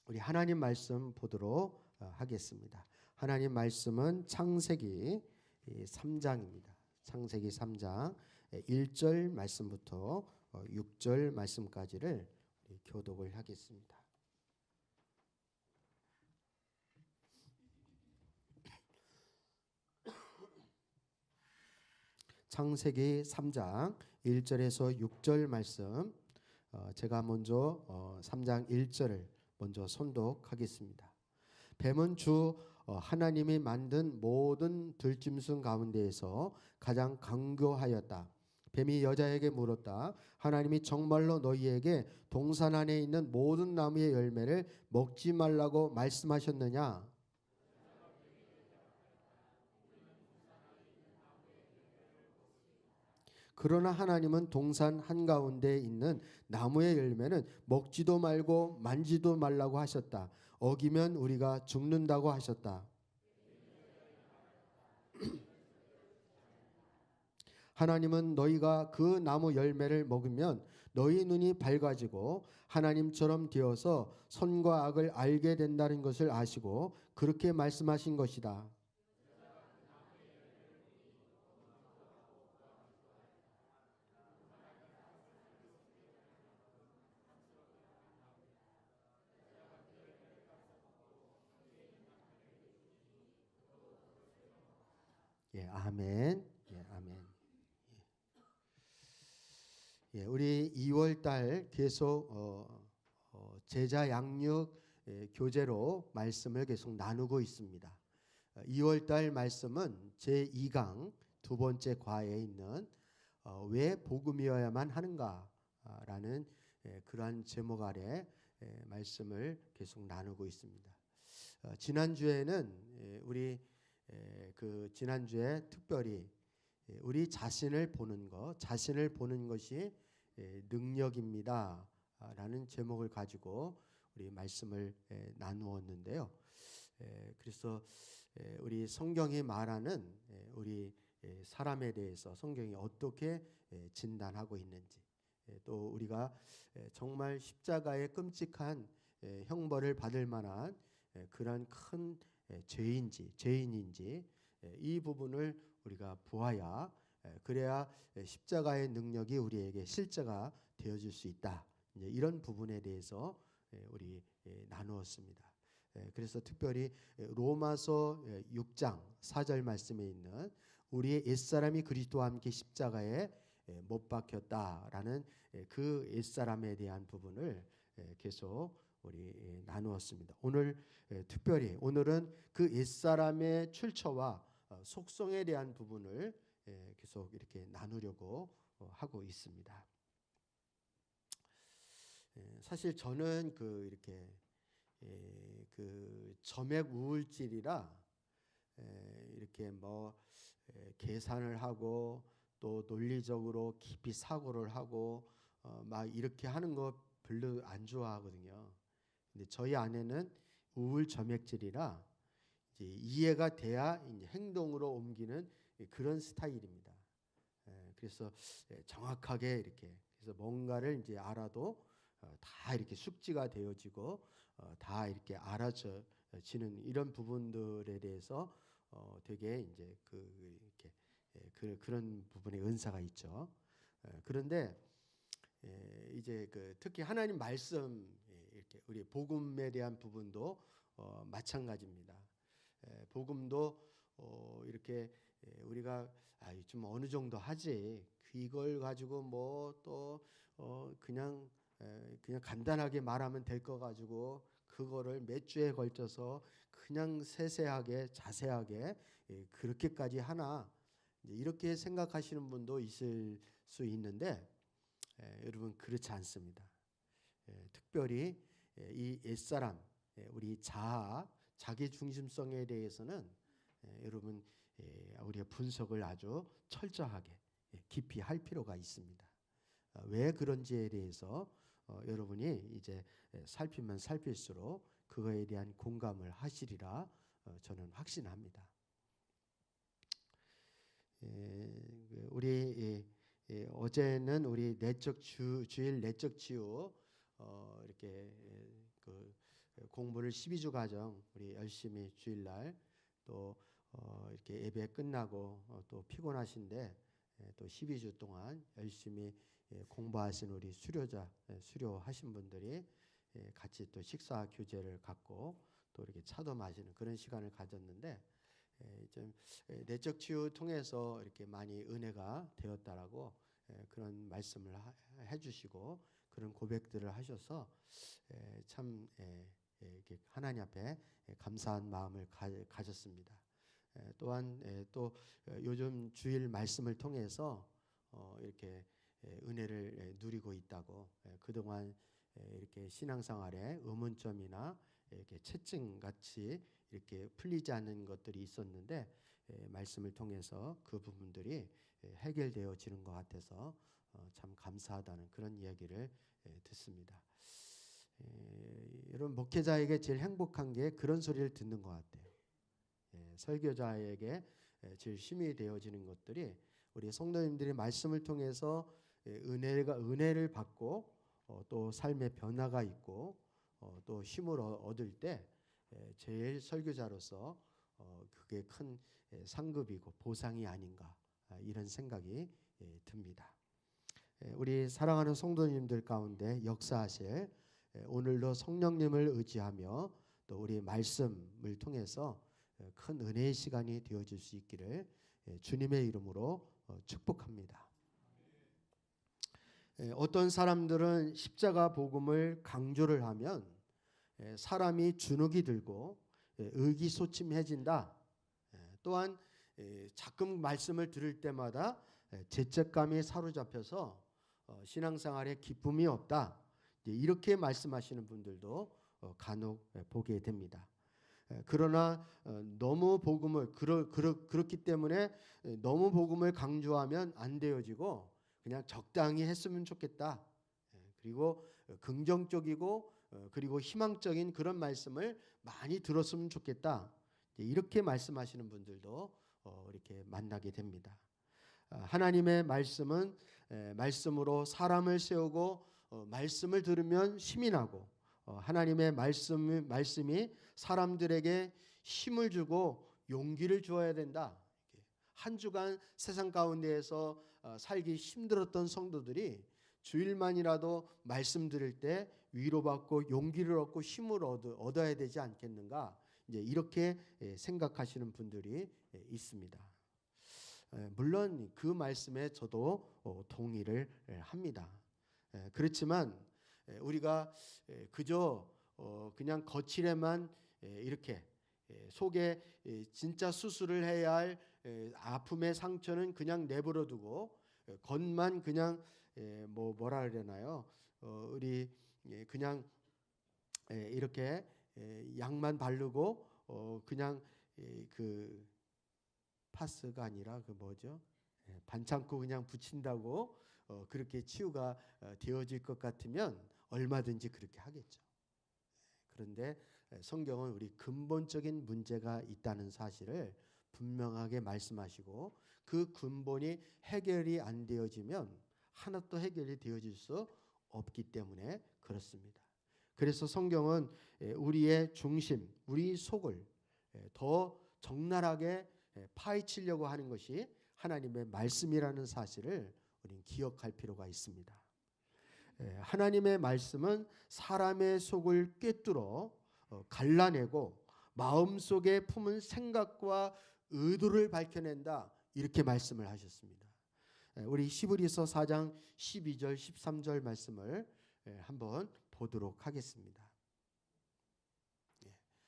우리 하나님 말씀 보도록 하겠습니다. 하나님 말씀은 창세기 3장입니다. 창세기 3장 1절 말씀부터 6절 말씀까지를 교독을 하겠습니다. 창세기 3장 1절에서 6절 말씀, 제가 먼저 3장 1절을 먼저 선독하겠습니다. 뱀은 주 하나님이 만든 모든 들짐승 가운데에서 가장 강교하였다. 뱀이 여자에게 물었다. 하나님이 정말로 너희에게 동산 안에 있는 모든 나무의 열매를 먹지 말라고 말씀하셨느냐? 그러나 하나님은 동산 한가운데에 있는 나무의 열매는 먹지도 말고 만지도 말라고 하셨다. 어기면 우리가 죽는다고 하셨다. 하나님은 너희가 그 나무 열매를 먹으면 너희 눈이 밝아지고 하나님처럼 되어서 선과 악을 알게 된다는 것을 아시고 그렇게 말씀하신 것이다. 예, 아멘. 예, 아멘. 예, 우리 2월 달 계속 제자 양육 교재로 말씀을 계속 나누고 있습니다. 2월 달 말씀은 제2강 두 번째 과에 있는 왜 복음이어야만 하는가라는 그러한 제목 아래 말씀을 계속 나누고 있습니다. 지난주에는 우리 그 지난주에 특별히 우리 자신을 보는 것이 능력입니다 라는 제목을 가지고 우리 말씀을 나누었는데요. 그래서 우리 성경이 말하는 우리 사람에 대해서 성경이 어떻게 진단하고 있는지, 또 우리가 정말 십자가의 끔찍한 형벌을 받을 만한 그러한 큰 죄인인지 이 부분을 우리가 보아야, 그래야 십자가의 능력이 우리에게 실제가 되어질 수 있다. 이런 부분에 대해서 우리 나누었습니다. 그래서 특별히 로마서 6장 4절 말씀에 있는 우리의 옛사람이 그리스도와 함께 십자가에 못 박혔다라는 그 옛사람에 대한 부분을 계속 우리 나누었습니다. 오늘 특별히 오늘은 그 옛사람의 출처와 속성에 대한 부분을 계속 이렇게 나누려고 하고 있습니다. 사실 저는 그 이렇게 그 점액 우울질이라 이렇게 뭐 계산을 하고 또 논리적으로 깊이 사고를 하고 막 이렇게 하는 거 별로 안 좋아하거든요. 근데 저희 아내는 우울 점액질이라 이제 이해가 돼야 이제 행동으로 옮기는 그런 스타일입니다. 그래서 정확하게 이렇게 그래서 뭔가를 이제 알아도 다 이렇게 숙지가 되어지고 다 이렇게 알아지는 이런 부분들에 대해서 되게 이제 이렇게 그런 부분에 은사가 있죠. 그런데 이제 특히 하나님 말씀 이렇게 우리 복음에 대한 부분도 마찬가지입니다. 복음도 이렇게 우리가 좀 어느 정도 하지 이걸 가지고 뭐 또 그냥 간단하게 말하면 될 거 가지고 그거를 몇 주에 걸쳐서 그냥 세세하게 자세하게 그렇게까지 하나, 이렇게 생각하시는 분도 있을 수 있는데 여러분 그렇지 않습니다. 특별히 이 옛사람, 우리 자기 중심성에 대해서는 여러분 우리가 분석을 아주 철저하게 깊이 할 필요가 있습니다. 왜 그런지에 대해서 여러분이 이제 살피면 살필수록 그거에 대한 공감을 하시리라 저는 확신합니다. 우리 어제는 우리 주일 내적 치유 이렇게 공부를 12주 과정 우리 열심히 주일날 또 이렇게 예배 끝나고 또 피곤하신데 또 12주 동안 열심히 공부하신 우리 수료자, 수료하신 분들이 같이 또 식사 교제를 갖고 또 이렇게 차도 마시는 그런 시간을 가졌는데 좀 내적 치유 통해서 이렇게 많이 은혜가 되었다라고 그런 말씀을 해주시고 그런 고백들을 하셔서 참 이렇게 하나님 앞에 감사한 마음을 가졌습니다. 또한 또 요즘 주일 말씀을 통해서 이렇게 은혜를 누리고 있다고 그동안 이렇게 신앙생활에 의문점이나 이렇게 채증 같이 이렇게 풀리지 않는 것들이 있었는데 말씀을 통해서 그 부분들이 해결되어지는 것 같아서 참 감사하다는 그런 이야기를 듣습니다. 여러분 목회자에게 제일 행복한 게 그런 소리를 듣는 것 같아요. 설교자에게 제일 힘이 되어지는 것들이 우리 성도님들이 말씀을 통해서 은혜를 받고 또 삶의 변화가 있고 또 힘을 얻을 때 제일 설교자로서 그게 큰 상급이고 보상이 아닌가 이런 생각이 듭니다. 우리 사랑하는 성도님들 가운데 역사하실 오늘도 성령님을 의지하며 또 우리 말씀을 통해서 큰 은혜의 시간이 되어질 수 있기를 주님의 이름으로 축복합니다. 어떤 사람들은 십자가 복음을 강조를 하면 사람이 주눅이 들고 의기소침해진다. 또한 가끔 말씀을 들을 때마다 죄책감이 사로잡혀서 신앙생활에 기쁨이 없다. 이렇게 말씀하시는 분들도 간혹 보게 됩니다. 그러나 너무 복음을 그렇기 때문에 너무 복음을 강조하면 안 되어지고 그냥 적당히 했으면 좋겠다. 그리고 긍정적이고 그리고 희망적인 그런 말씀을 많이 들었으면 좋겠다. 이렇게 말씀하시는 분들도 이렇게 만나게 됩니다. 하나님의 말씀은 말씀으로 사람을 세우고 말씀을 들으면 힘이 나고 하나님의 말씀이 사람들에게 힘을 주고 용기를 주어야 된다. 한 주간 세상 가운데에서 살기 힘들었던 성도들이 주일만이라도 말씀 들을 때 위로받고 용기를 얻고 힘을 얻어야 되지 않겠는가? 이제 이렇게 생각하시는 분들이 있습니다. 물론 그 말씀에 저도 동의를 합니다. 그렇지만 우리가 그저 그냥 거칠에만 이렇게 속에 진짜 수술을 해야 할 아픔의 상처는 그냥 내버려 두고 겉만 그냥 뭐라 그러나요? 우리 그냥 이렇게 약만 바르고 그냥 그 파스가 아니라 그 뭐죠? 반창고 그냥 붙인다고 그렇게 치유가 되어질 것 같으면 얼마든지 그렇게 하겠죠. 그런데 성경은 우리 근본적인 문제가 있다는 사실을 분명하게 말씀하시고 그 근본이 해결이 안 되어지면 하나도 해결이 되어질 수 없기 때문에 그렇습니다. 그래서 성경은 우리의 중심, 우리 속을 더 적나라하게 파헤치려고 하는 것이 하나님의 말씀이라는 사실을 우리는 기억할 필요가 있습니다. 하나님의 말씀은 사람의 속을 꿰뚫어 갈라내고 마음속에 품은 생각과 의도를 밝혀낸다. 이렇게 말씀을 하셨습니다. 우리 히브리서 4장 12절 13절 말씀을 한번 보도록 하겠습니다.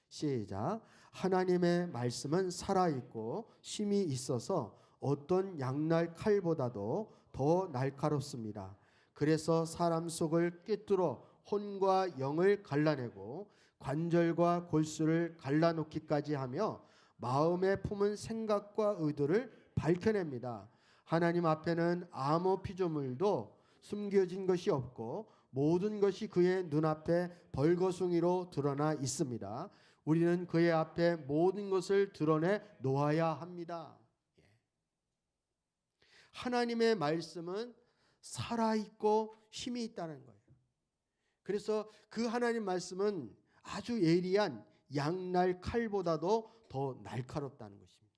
시작. 하나님의 말씀은 살아있고 힘이 있어서 어떤 양날 칼보다도 더 날카롭습니다. 그래서 사람 속을 꿰뚫어 혼과 영을 갈라내고 관절과 골수를 갈라놓기까지 하며 마음에 품은 생각과 의도를 밝혀냅니다. 하나님 앞에는 아무 피조물도 숨겨진 것이 없고 모든 것이 그의 눈앞에 벌거숭이로 드러나 있습니다. 우리는 그의 앞에 모든 것을 드러내 놓아야 합니다. 하나님의 말씀은 살아있고 힘이 있다는 거예요. 그래서 그 하나님 말씀은 아주 예리한 양날 칼보다도 더 날카롭다는 것입니다.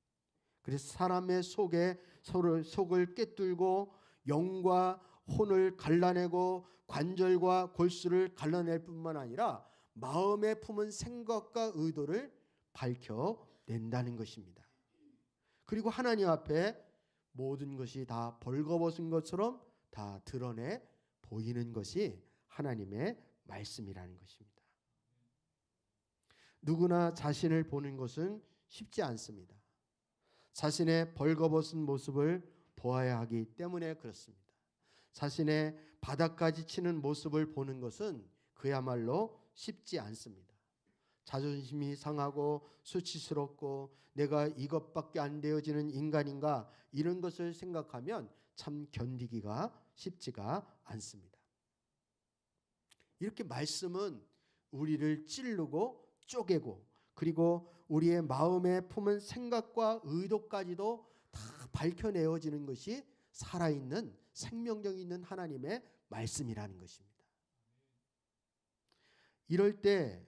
그래서 사람의 속을 꿰뚫고 영과 혼을 갈라내고 관절과 골수를 갈라낼 뿐만 아니라 마음에 품은 생각과 의도를 밝혀낸다는 것입니다. 그리고 하나님 앞에 모든 것이 다 벌거벗은 것처럼 다 드러내 보이는 것이 하나님의 말씀이라는 것입니다. 누구나 자신을 보는 것은 쉽지 않습니다. 자신의 벌거벗은 모습을 보아야 하기 때문에 그렇습니다. 자신의 바닥까지 치는 모습을 보는 것은 그야말로 쉽지 않습니다. 자존심이 상하고 수치스럽고 내가 이것밖에 안 되어지는 인간인가 이런 것을 생각하면 참 견디기가 쉽지가 않습니다. 이렇게 말씀은 우리를 찌르고 쪼개고 그리고 우리의 마음에 품은 생각과 의도까지도 다 밝혀내어지는 것이 살아있는 생명력 있는 하나님의 말씀이라는 것입니다. 이럴 때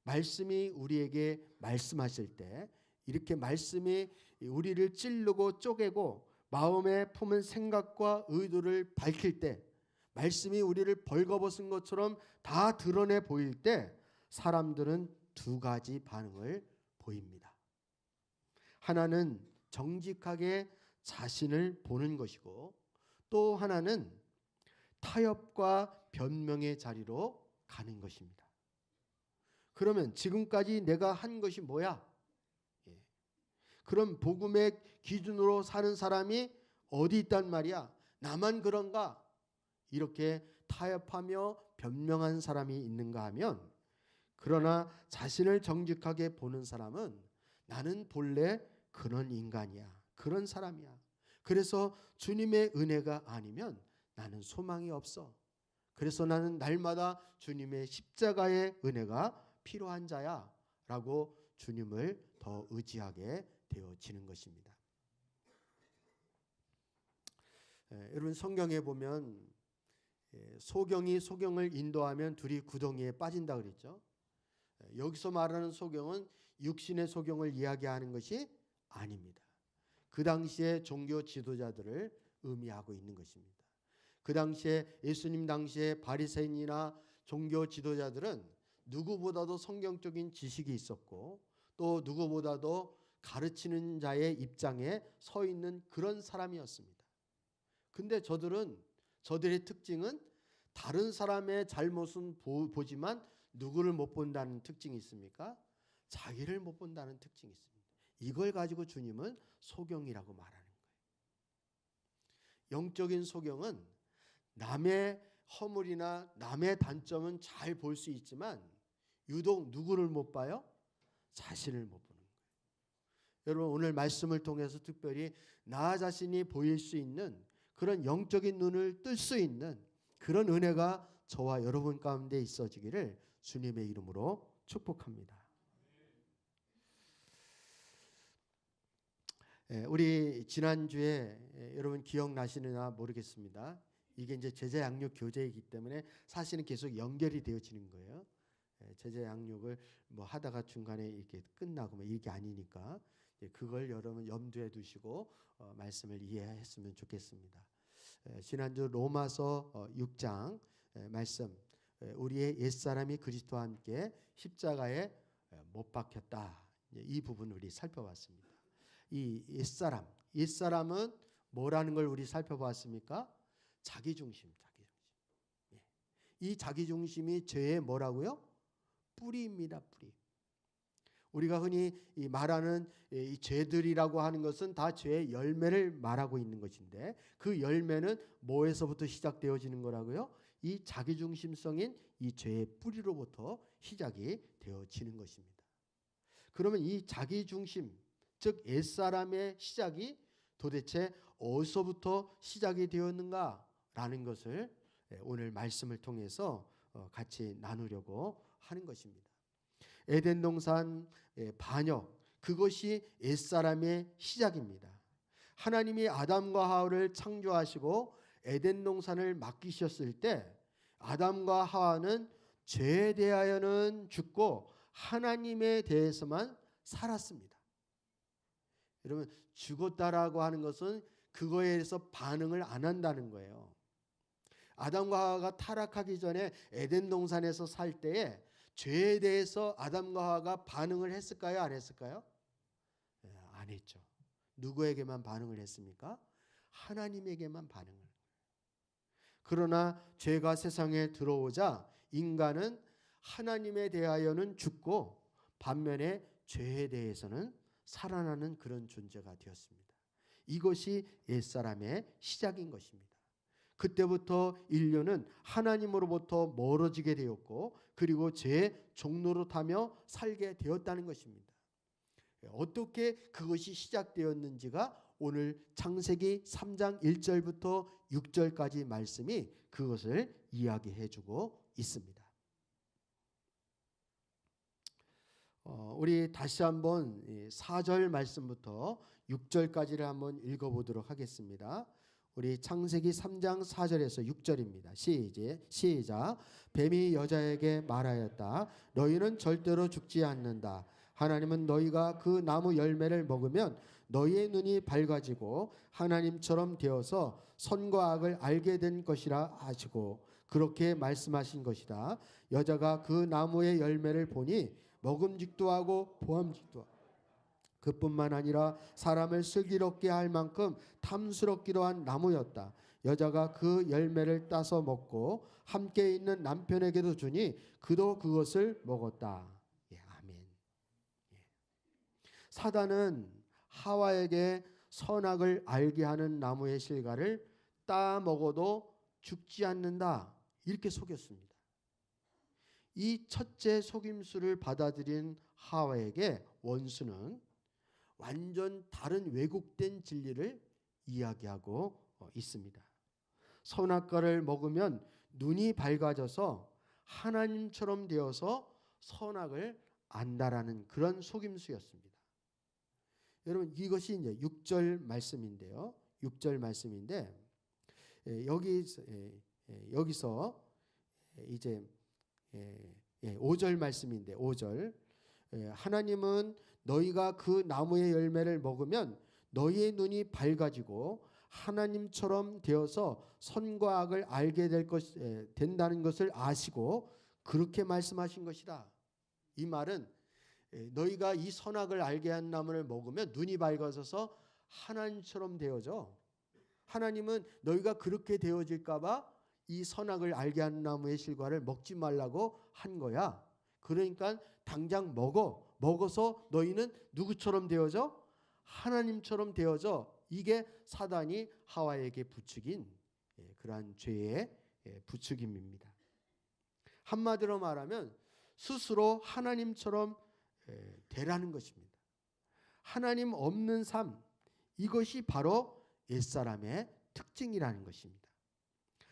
말씀이 우리에게 말씀하실 때 이렇게 말씀이 우리를 찌르고 쪼개고 마음에 품은 생각과 의도를 밝힐 때 말씀이 우리를 벌거벗은 것처럼 다 드러내 보일 때 사람들은 두 가지 반응을 보입니다. 하나는 정직하게 자신을 보는 것이고 또 하나는 타협과 변명의 자리로 가는 것입니다. 그러면 지금까지 내가 한 것이 뭐야? 그럼 복음의 기준으로 사는 사람이 어디 있단 말이야? 나만 그런가? 이렇게 타협하며 변명한 사람이 있는가 하면 그러나 자신을 정직하게 보는 사람은 나는 본래 그런 인간이야. 그런 사람이야. 그래서 주님의 은혜가 아니면 나는 소망이 없어. 그래서 나는 날마다 주님의 십자가의 은혜가 필요한 자야 라고 주님을 더 의지하게 되어지는 것입니다. 여러분 성경에 보면 소경이 소경을 인도하면 둘이 구덩이에 빠진다 그랬죠. 여기서 말하는 소경은 육신의 소경을 이야기하는 것이 아닙니다. 그 당시에 종교 지도자들을 의미하고 있는 것입니다. 그 당시에 예수님 당시에 바리새인이나 종교 지도자들은 누구보다도 성경적인 지식이 있었고 또 누구보다도 가르치는 자의 입장에 서 있는 그런 사람이었습니다. 근데 저들의 특징은 다른 사람의 잘못은 보지만 누구를 못 본다는 특징이 있습니까? 자기를 못 본다는 특징이 있습니다. 이걸 가지고 주님은 소경이라고 말하는 거예요. 영적인 소경은 남의 허물이나 남의 단점은 잘 볼 수 있지만 유독 누구를 못 봐요? 자신을 못 보는 거예요. 여러분 오늘 말씀을 통해서 특별히 나 자신이 보일 수 있는 그런 영적인 눈을 뜰 수 있는 그런 은혜가 저와 여러분 가운데 있어지기를 주님의 이름으로 축복합니다. 우리 지난주에 여러분 기억나시느냐 모르겠습니다. 이게 이제 제자 양육 교제이기 때문에 사실은 계속 연결이 되어지는 거예요. 제자 양육을 뭐 하다가 중간에 이렇게 끝나고 뭐 이게 아니니까 그걸 여러분 염두에 두시고 말씀을 이해했으면 좋겠습니다. 지난주 로마서 6장 말씀 우리의 옛사람이 그리스도와 함께 십자가에 못 박혔다. 이 부분 우리 살펴봤습니다. 이 옛사람은 뭐라는 걸 우리 살펴봤습니까? 자기중심. 이 자기중심이 죄의 뭐라고요? 뿌리입니다. 뿌리. 우리가 흔히 말하는 이 죄들이라고 하는 것은 다 죄의 열매를 말하고 있는 것인데 그 열매는 뭐에서부터 시작되어지는 거라고요? 이 자기중심성인 이 죄의 뿌리로부터 시작이 되어지는 것입니다. 그러면 이 자기중심, 즉 옛사람의 시작이 도대체 어디서부터 시작이 되었는가라는 것을 오늘 말씀을 통해서 같이 나누려고 하는 것입니다. 에덴 동산 반역, 그것이 옛사람의 시작입니다. 하나님이 아담과 하와를 창조하시고 에덴 동산을 맡기셨을 때 아담과 하와는 죄에 대하여는 죽고 하나님에 대해서만 살았습니다. 여러분, 죽었다라고 하는 것은 그거에 대해서 반응을 안 한다는 거예요. 아담과 하와가 타락하기 전에 에덴 동산에서 살 때에 죄에 대해서 아담과 하와가 반응을 했을까요? 안 했을까요? 안 했죠. 누구에게만 반응을 했습니까? 하나님에게만 반응을. 그러나 죄가 세상에 들어오자 인간은 하나님에 대하여는 죽고 반면에 죄에 대해서는 살아나는 그런 존재가 되었습니다. 이것이 옛사람의 시작인 것입니다. 그때부터 인류는 하나님으로부터 멀어지게 되었고 그리고 죄의 종로로 타며 살게 되었다는 것입니다. 어떻게 그것이 시작되었는지가 오늘 창세기 3장 1절부터 6절까지 말씀이 그것을 이야기해 주고 있습니다. 우리 다시 한번 4절 말씀부터 6절까지를 한번 읽어보도록 하겠습니다. 우리 창세기 3장 4절에서 6절입니다. 시작. 뱀이 여자에게 말하였다. 너희는 절대로 죽지 않는다. 하나님은 너희가 그 나무 열매를 먹으면 너희의 눈이 밝아지고 하나님처럼 되어서 선과 악을 알게 된 것이라 하시고 그렇게 말씀하신 것이다. 여자가 그 나무의 열매를 보니 먹음직도 하고 보암직도 하고 그뿐만 아니라 사람을 슬기롭게 할 만큼 탐스럽기도 한 나무였다. 여자가 그 열매를 따서 먹고 함께 있는 남편에게도 주니 그도 그것을 먹었다. 아멘. 사단은 하와에게 선악을 알게 하는 나무의 실과를 따 먹어도 죽지 않는다. 이렇게 속였습니다. 이 첫째 속임수를 받아들인 하와에게 원수는 완전 다른 왜곡된 진리를 이야기하고 있습니다. 선악과를 먹으면 눈이 밝아져서 하나님처럼 되어서 선악을 안다라는 그런 속임수였습니다. 여러분, 이것이 이제 6절 말씀인데요. 6절 말씀인데 여기서 이제 5절 말씀인데 5절 하나님은 너희가 그 나무의 열매를 먹으면 너희의 눈이 밝아지고 하나님처럼 되어서 선과 악을 알게 된다는 것을 아시고 그렇게 말씀하신 것이다. 이 말은 너희가 이 선악을 알게 한 나무를 먹으면 눈이 밝아져서 하나님처럼 되어져. 하나님은 너희가 그렇게 되어질까 봐 이 선악을 알게 하는 나무의 실과를 먹지 말라고 한 거야. 그러니까 당장 먹어서 너희는 누구처럼 되어져? 하나님처럼 되어져. 이게 사단이 하와에게 부추긴 그러한 죄의 부추김입니다. 한마디로 말하면 스스로 하나님처럼 되라는 것입니다. 하나님 없는 삶, 이것이 바로 옛사람의 특징이라는 것입니다.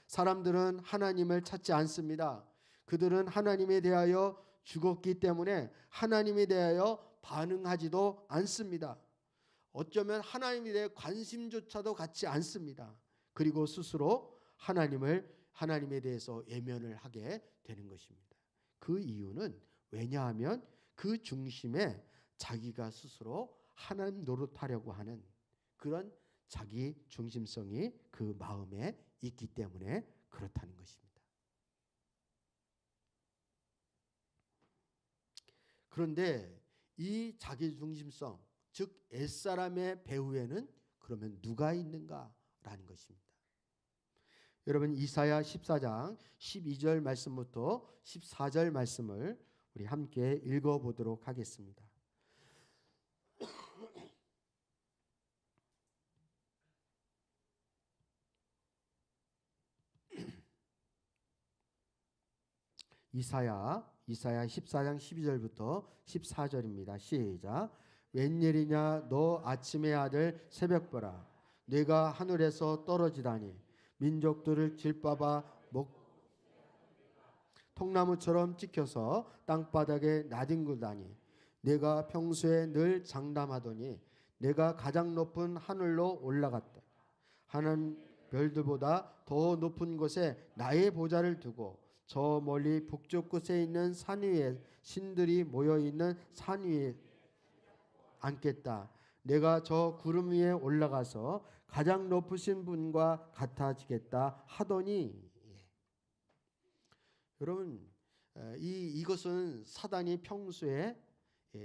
사람들은 하나님을 찾지 않습니다. 그들은 하나님에 대하여 죽었기 때문에 하나님에 대하여 반응하지도 않습니다. 어쩌면 하나님에 대해 관심조차도 갖지 않습니다. 그리고 스스로 하나님에 대해서 외면을 하게 되는 것입니다. 그 이유는 왜냐하면 그 중심에 자기가 스스로 하나님 노릇하려고 하는 그런 자기 중심성이 그 마음에 있기 때문에 그렇다는 것입니다. 그런데 이 자기 중심성, 즉 옛사람의 배후에는 그러면 누가 있는가라는 것입니다. 여러분, 이사야 14장 12절 말씀부터 14절 말씀을 우리 함께 읽어보도록 하겠습니다. 이사야 14장 12절부터 14절입니다. 시작. 웬일이냐 너 아침의 아들 새벽보라 네가 하늘에서 떨어지다니 민족들을 질바봐 통나무처럼 찍혀서 땅바닥에 나뒹굴다니 내가 평소에 늘 장담하더니 내가 가장 높은 하늘로 올라갔다. 하는 별들보다 더 높은 곳에 나의 보좌를 두고 저 멀리 북쪽 끝에 있는 산 위에 신들이 모여 있는 산 위에 앉겠다. 내가 저 구름 위에 올라가서 가장 높으신 분과 같아지겠다 하더니. 여러분, 이것은 사단이 평소에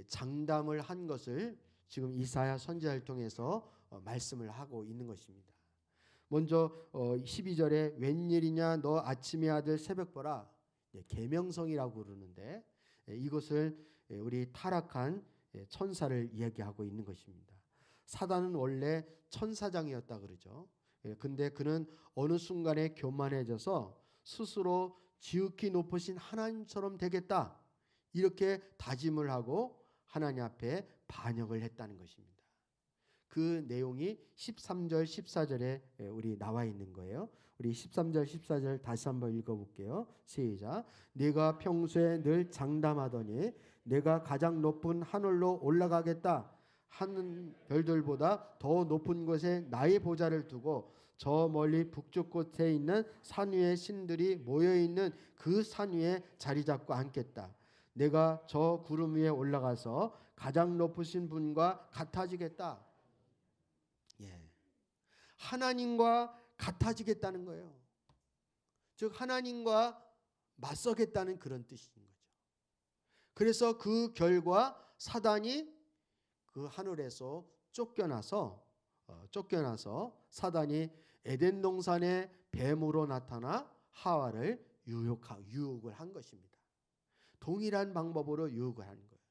장담을 한 것을 지금 이사야 선지자를 통해서 말씀을 하고 있는 것입니다. 먼저 12절에 웬일이냐 너 아침의 아들 새벽보라, 계명성이라고 그러는데 이것을 우리 타락한 천사를 이야기하고 있는 것입니다. 사단은 원래 천사장이었다 그러죠. 근데 그는 어느 순간에 교만해져서 스스로 지극히 높으신 하나님처럼 되겠다, 이렇게 다짐을 하고 하나님 앞에 반역을 했다는 것입니다. 그 내용이 13절 14절에 우리 나와 있는 거예요. 우리 13절 14절 다시 한번 읽어볼게요. 시작. 네가 평소에 늘 장담하더니 내가 가장 높은 하늘로 올라가겠다, 하늘 별들보다 더 높은 곳에 나의 보좌를 두고 저 멀리 북쪽 끝에 있는 산 위에 신들이 모여있는 그 산 위에 자리 잡고 앉겠다. 내가 저 구름 위에 올라가서 가장 높으신 분과 같아지겠다. 하나님과 같아지겠다는 거예요. 즉 하나님과 맞서겠다는 그런 뜻인 거죠. 그래서 그 결과 사단이 그 하늘에서 쫓겨나서 사단이 에덴 동산에 뱀으로 나타나 하와를 유혹을 한 것입니다. 동일한 방법으로 유혹을 하는 거예요.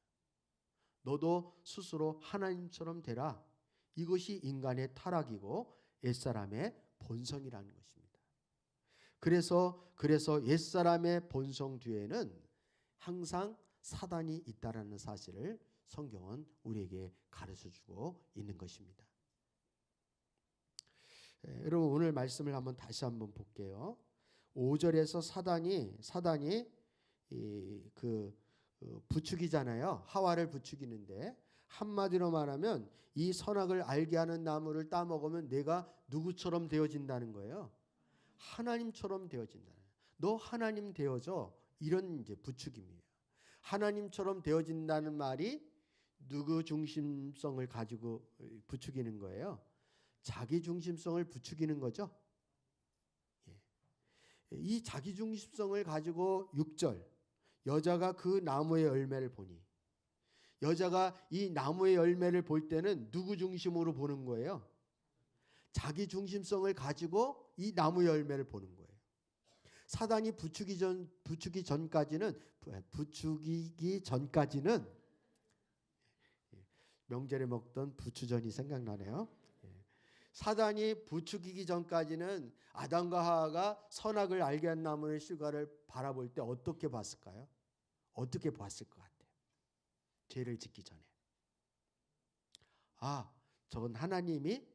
너도 스스로 하나님처럼 되라. 이것이 인간의 타락이고 옛사람의 본성이라는 것입니다. 그래서 옛사람의 본성 뒤에는 항상 사단이 있다라는 사실을 성경은 우리에게 가르쳐주고 있는 것입니다. 여러분, 오늘 말씀을 다시 한번 볼게요. 5절에서 사단이 부추기잖아요. 하와를 부추기는데, 한마디로 말하면 이 선악을 알게 하는 나무를 따먹으면 내가 누구처럼 되어진다는 거예요. 하나님처럼 되어진다는 거예요. 너 하나님 되어져, 이런 이제 부추김이에요. 하나님처럼 되어진다는 말이 누구 중심성을 가지고 부추기는 거예요? 자기 중심성을 부추기는 거죠. 이 자기 중심성을 가지고 6절, 여자가 그 나무의 열매를 보니, 여자가 이 나무의 열매를 볼 때는 누구 중심으로 보는 거예요? 자기 중심성을 가지고 이 나무 열매를 보는 거예요. 사단이 부추기기 전까지는 명절에 먹던 부추전이 생각나네요. 사단이 부추기기 전까지는 아담과 하와가 선악을 알게 한 나무의 실과를 바라볼 때 어떻게 봤을까요? 어떻게 봤을 것 같아요? 죄를 짓기 전에. 저건 하나님이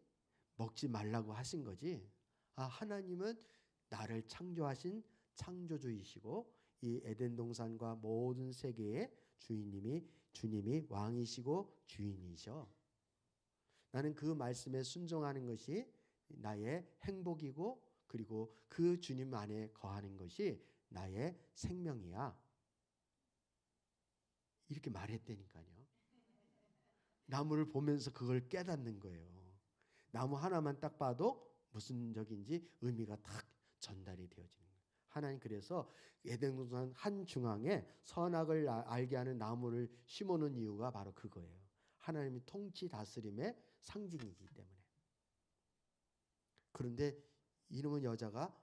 먹지 말라고 하신 거지. 하나님은 나를 창조하신 창조주이시고 이 에덴 동산과 모든 세계의 주님이 왕이시고 주인이셔. 나는 그 말씀에 순종하는 것이 나의 행복이고, 그리고 그 주님 안에 거하는 것이 나의 생명이야. 이렇게 말했다니까요. 나무를 보면서 그걸 깨닫는 거예요. 나무 하나만 딱 봐도 무슨 적인지 의미가 딱 전달이 되어지는 거예요. 하나님 그래서 에덴 동산 한 중앙에 선악을 알게 하는 나무를 심어놓은 이유가 바로 그거예요. 하나님이 통치 다스림의 상징이기 때문에. 그런데 이놈은 여자가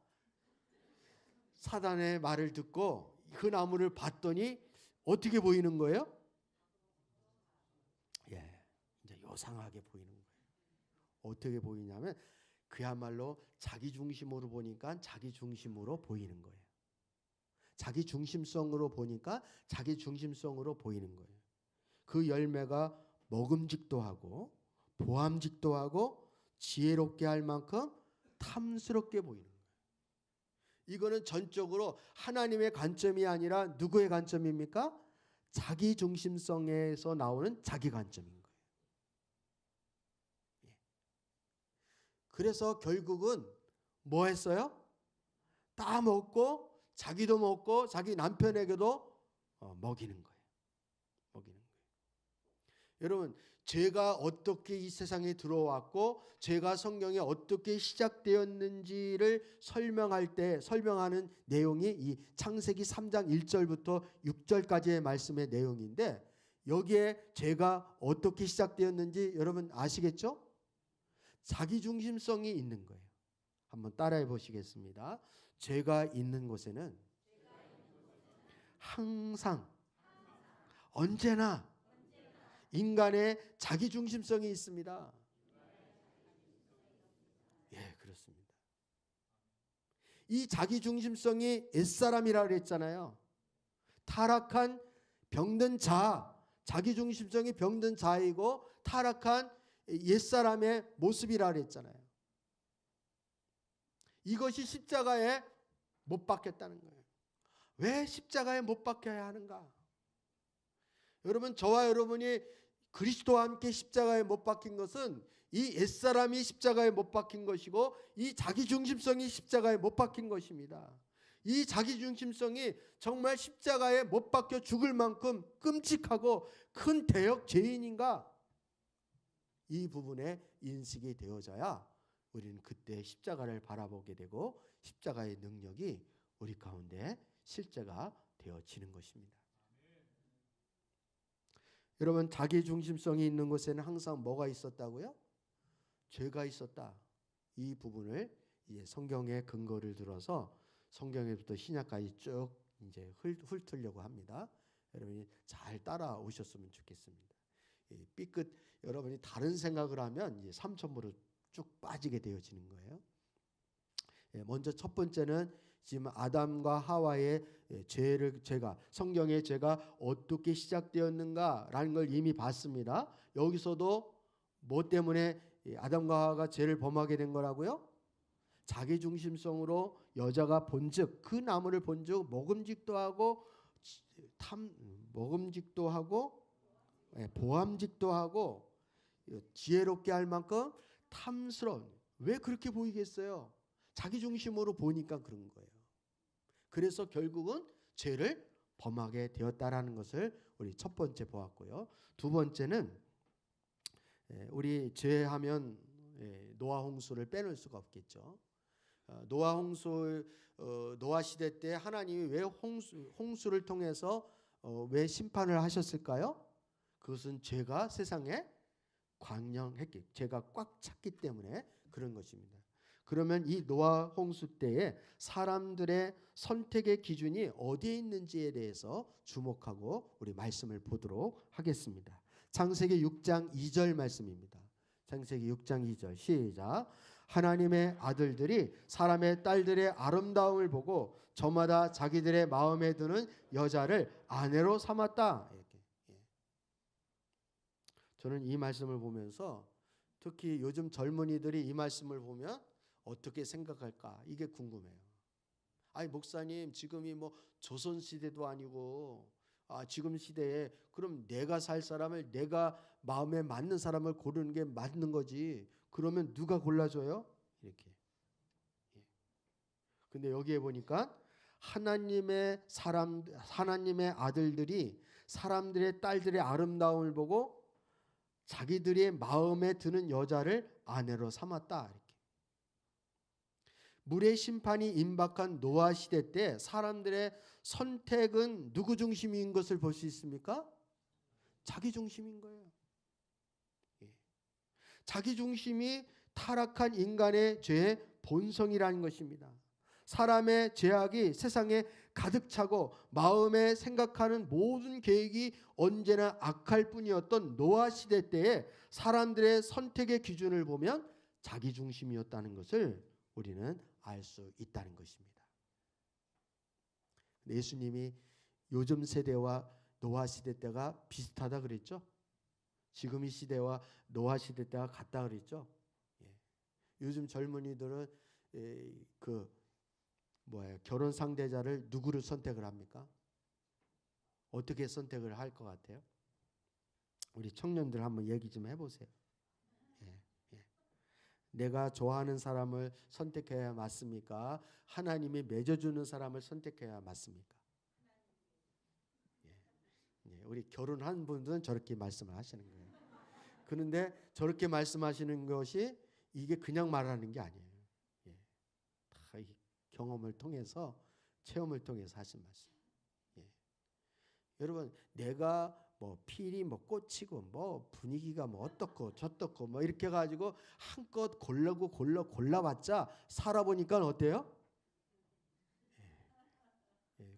사단의 말을 듣고 그 나무를 봤더니 어떻게 보이는 거예요? 이제 요상하게 보이는 거예요. 어떻게 보이냐면 그야말로 자기 중심으로 보니까 자기 중심으로 보이는 거예요. 자기 중심성으로 보니까 자기 중심성으로 보이는 거예요. 그 열매가 먹음직도 하고 보암직도 하고 지혜롭게 할 만큼 탐스럽게 보이는 거예요. 이거는 전적으로 하나님의 관점이 아니라 누구의 관점입니까? 자기 중심성에서 나오는 자기 관점인 거예요. 그래서 결국은 뭐 했어요? 따먹고 자기도 먹고 자기 남편에게도 먹이는 거예요. 먹이는 거예요. 여러분, 죄가 어떻게 이 세상에 들어왔고 죄가 성경에 어떻게 시작되었는지를 설명하는 내용이 이 창세기 3장 1절부터 6절까지의 말씀의 내용인데, 여기에 죄가 어떻게 시작되었는지 여러분 아시겠죠? 자기중심성이 있는 거예요. 한번 따라해 보시겠습니다. 죄가 있는 곳에는 항상 언제나 인간의 자기중심성이 있습니다. 예, 그렇습니다. 이 자기중심성이 옛사람이라고 그랬잖아요. 타락한 병든 자, 자기중심성이 병든 자이고 타락한 옛사람의 모습이라고 그랬잖아요. 이것이 십자가에 못 박혔다는 거예요. 왜 십자가에 못 박혀야 하는가? 여러분, 저와 여러분이 그리스도와 함께 십자가에 못 박힌 것은 이 옛사람이 십자가에 못 박힌 것이고 이 자기중심성이 십자가에 못 박힌 것입니다. 이 자기중심성이 정말 십자가에 못 박혀 죽을 만큼 끔찍하고 큰 대역 죄인인가? 이 부분에 인식이 되어져야 우리는 그때 십자가를 바라보게 되고 십자가의 능력이 우리 가운데 실제가 되어지는 것입니다. 여러분, 자기중심성이 있는 곳에는 항상 뭐가 있었다고요? 죄가 있었다. 이 부분을 이제 성경의 근거를 들어서 성경에부터 신약까지 쭉 이제 훑으려고 합니다. 여러분이 잘 따라오셨으면 좋겠습니다. 삐끗 여러분이 다른 생각을 하면 이제 삼천부로 쭉 빠지게 되어지는 거예요. 먼저 첫 번째는 지금 아담과 하와의 죄가 성경의 죄가 어떻게 시작되었는가라는 걸 이미 봤습니다. 여기서도 뭐 때문에 아담과 하와가 죄를 범하게 된 거라고요? 자기중심성으로 여자가 본즉 그 나무를 본즉 먹음직도 하고 보암직도 하고 지혜롭게 할 만큼 탐스러운. 왜 그렇게 보이겠어요? 자기중심으로 보니까 그런 거예요. 그래서 결국은 죄를 범하게 되었다라는 것을 우리 첫 번째 보았고요. 두 번째는 우리 죄하면 노아 홍수를 빼놓을 수가 없겠죠. 노아 시대 때 하나님이 왜 홍수를 통해서 왜 심판을 하셨을까요? 그것은 죄가 세상에 광량했기, 죄가 꽉 찼기 때문에 그런 것입니다. 그러면 이 노아 홍수 때에 사람들의 선택의 기준이 어디에 있는지에 대해서 주목하고 우리 말씀을 보도록 하겠습니다. 창세기 6장 2절 말씀입니다. 창세기 6장 2절 시작. 하나님의 아들들이 사람의 딸들의 아름다움을 보고 저마다 자기들의 마음에 드는 여자를 아내로 삼았다. 이렇게. 저는 이 말씀을 보면서 특히 요즘 젊은이들이 이 말씀을 보면 어떻게 생각할까? 이게 궁금해요. 아니, 목사님, 지금이 뭐 조선 시대도 아니고 지금 시대에 그럼 내가 살 사람을, 내가 마음에 맞는 사람을 고르는 게 맞는 거지. 그러면 누가 골라줘요? 이렇게. 근데 여기에 보니까 하나님의 아들들이 사람들의 딸들의 아름다움을 보고 자기들의 마음에 드는 여자를 아내로 삼았다. 이렇게. 물의 심판이 임박한 노아 시대 때 사람들의 선택은 누구 중심인 것을 볼 수 있습니까? 자기 중심인 거예요. 자기 중심이 타락한 인간의 죄의 본성이라는 것입니다. 사람의 죄악이 세상에 가득 차고 마음에 생각하는 모든 계획이 언제나 악할 뿐이었던 노아 시대 때에 사람들의 선택의 기준을 보면 자기 중심이었다는 것을 우리는 알 수 있다는 것입니다. 예수님이 요즘 세대와 노아 시대 때가 비슷하다 그랬죠? 지금 이 시대와 노아 시대 때가 같다 그랬죠? 요즘 젊은이들은 결혼 상대자를 누구를 선택을 합니까? 어떻게 선택을 할 것 같아요? 우리 청년들 한번 얘기 좀 해보세요. 내가 좋아하는 사람을 선택해야 맞습니까? 하나님이 맺어주는 사람을 선택해야 맞습니까? 우리 결혼한 분들은 저렇게 말씀을 하시는 거예요. 그런데 저렇게 말씀하시는 것이 이게 그냥 말하는 게 아니에요. 다 이 경험을 통해서 체험을 통해서 하신 말씀. 여러분 내가 뭐 필이 뭐 꽂히고 뭐 분위기가 뭐 어떻고 저떻고 뭐 이렇게 가지고 한껏 골라봤자 살아보니까 어때요?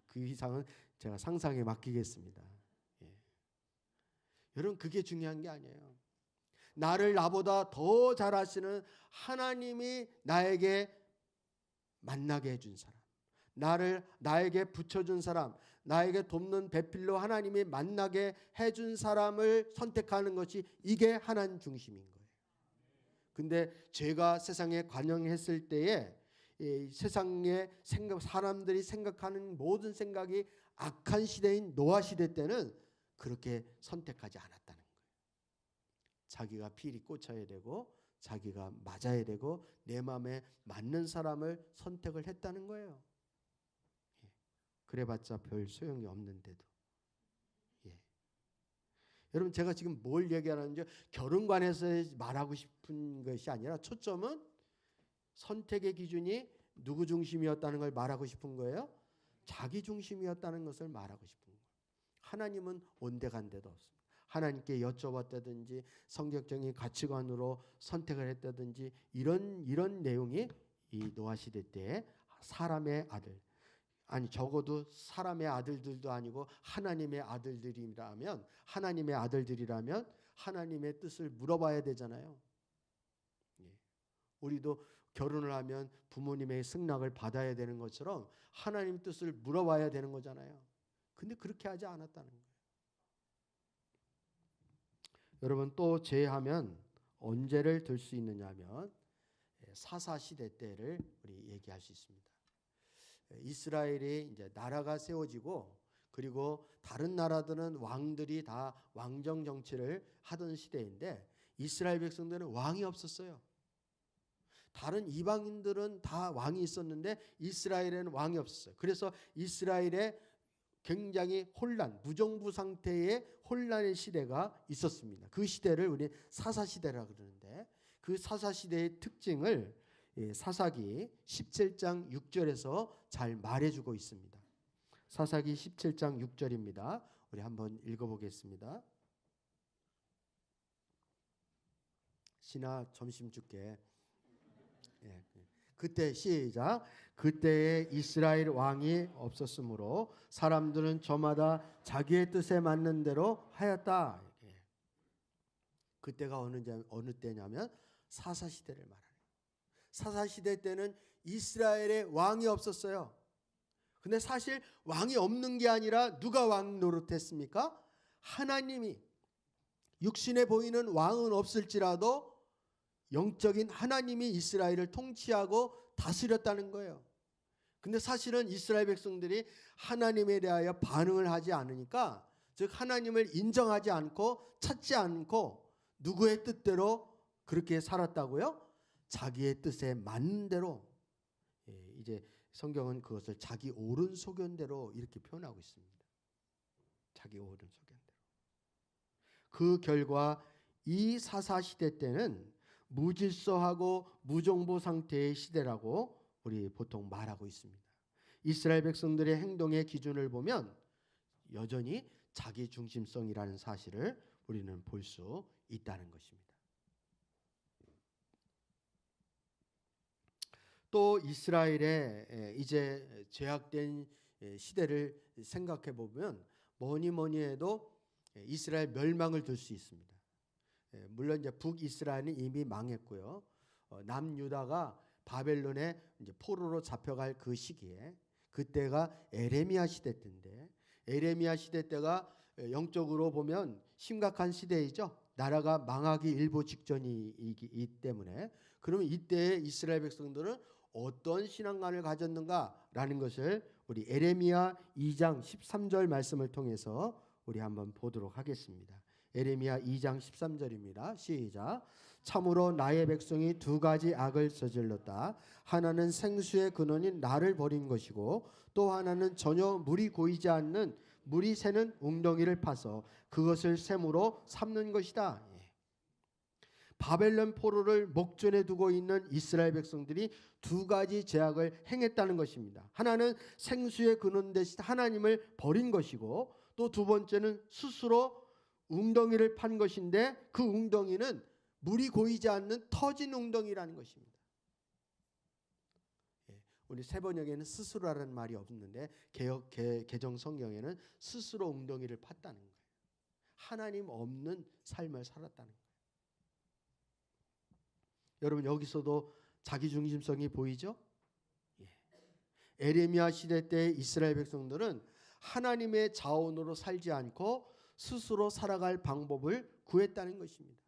그 이상은 제가 상상에 맡기겠습니다. 여러분 그게 중요한 게 아니에요. 나를 나보다 더 잘 아시는 하나님이 나에게 만나게 해준 사람, 나에게 붙여준 사람, 나에게 돕는 배필로 하나님이 만나게 해준 사람을 선택하는 것이 이게 하나님 중심인 거예요. 근데 죄가 세상에 관영했을 때에 이 세상의 생각, 사람들이 생각하는 모든 생각이 악한 시대인 노아 시대 때는 그렇게 선택하지 않았다는 거예요. 자기가 필이 꽂혀야 되고 자기가 맞아야 되고 내 마음에 맞는 사람을 선택을 했다는 거예요. 그래봤자 별 소용이 없는데도. 여러분 제가 지금 뭘 얘기하는지 결혼관에서 말하고 싶은 것이 아니라 초점은 선택의 기준이 누구 중심이었다는 걸 말하고 싶은 거예요. 자기 중심이었다는 것을 말하고 싶은 거예요. 하나님은 온데간데도 없습니다. 하나님께 여쭤봤다든지 성경적인 가치관으로 선택을 했다든지 이런 내용이 이 노아 시대 때 사람의 아들, 아니 적어도 사람의 아들들도 아니고 하나님의 아들들이라면 하나님의 뜻을 물어봐야 되잖아요. 우리도 결혼을 하면 부모님의 승낙을 받아야 되는 것처럼 하나님 뜻을 물어봐야 되는 거잖아요. 근데 그렇게 하지 않았다는 거예요. 여러분 또 제하면 언제를 들 수 있느냐 하면 사사시대 때를 우리 얘기할 수 있습니다. 이스라엘이 이제 나라가 세워지고 그리고 다른 나라들은 왕들이 다 왕정 정치를 하던 시대인데 이스라엘 백성들은 왕이 없었어요. 다른 이방인들은 다 왕이 있었는데 이스라엘에는 왕이 없었어요. 그래서 이스라엘에 굉장히 무정부 상태의 혼란의 시대가 있었습니다. 그 시대를 우리 사사시대라고 그러는데 그 사사시대의 특징을 사사기 17장 6절에서 잘 말해주고 있습니다. 사사기 17장 6절입니다. 우리 한번 읽어보겠습니다. 신아 점심 줄게. 그때 시작. 그때에 이스라엘 왕이 없었으므로 사람들은 저마다 자기의 뜻에 맞는 대로 하였다. 그때가 어느 때냐면 사사시대를 말하는. 사사시대 때는 이스라엘에 왕이 없었어요. 근데 사실 왕이 없는 게 아니라 누가 왕 노릇했습니까? 하나님이. 육신에 보이는 왕은 없을지라도 영적인 하나님이 이스라엘을 통치하고 다스렸다는 거예요. 근데 사실은 이스라엘 백성들이 하나님에 대하여 반응을 하지 않으니까, 즉 하나님을 인정하지 않고 찾지 않고 누구의 뜻대로 그렇게 살았다고요? 자기의 뜻에 맞는 대로. 이제 성경은 그것을 자기 옳은 소견대로 이렇게 표현하고 있습니다. 자기 옳은 소견대로. 그 결과 이 사사시대 때는 무질서하고 무정부 상태의 시대라고 우리 보통 말하고 있습니다. 이스라엘 백성들의 행동의 기준을 보면 여전히 자기 중심성이라는 사실을 우리는 볼 수 있다는 것입니다. 또 이스라엘의 이제 죄악된 시대를 생각해 보면 뭐니 해도 이스라엘 멸망을 들 수 있습니다. 물론 이제 북이스라엘은 이미 망했고요. 남유다가 바벨론에 이제 포로로 잡혀갈 그 시기에 그때가 에레미야 시대 때인데 에레미야 시대 때가 영적으로 보면 심각한 시대이죠. 나라가 망하기 일보 직전이기 때문에 그러면 이때 이스라엘 백성들은 어떤 신앙관을 가졌는가라는 것을 우리 에레미야 2장 13절 말씀을 통해서 우리 한번 보도록 하겠습니다. 에레미야 2장 13절입니다. 시작. 참으로 나의 백성이 두 가지 악을 저질렀다. 하나는 생수의 근원인 나를 버린 것이고 또 하나는 전혀 물이 고이지 않는 물이 새는 웅덩이를 파서 그것을 샘으로 삼는 것이다. 바벨론 포로를 목전에 두고 있는 이스라엘 백성들이 두 가지 죄악을 행했다는 것입니다. 하나는 생수의 근원 대신 하나님을 버린 것이고 또 두 번째는 스스로 웅덩이를 판 것인데 그 웅덩이는 물이 고이지 않는 터진 웅덩이라는 것입니다. 우리 세번역에는 스스로라는 말이 없는데 개정 성경에는 스스로 웅덩이를 팠다는 거예요. 하나님 없는 삶을 살았다는 거예요. 여러분 여기서도 자기중심성이 보이죠? 에레미야 시대 때 이스라엘 백성들은 하나님의 자원으로 살지 않고 스스로 살아갈 방법을 구했다는 것입니다.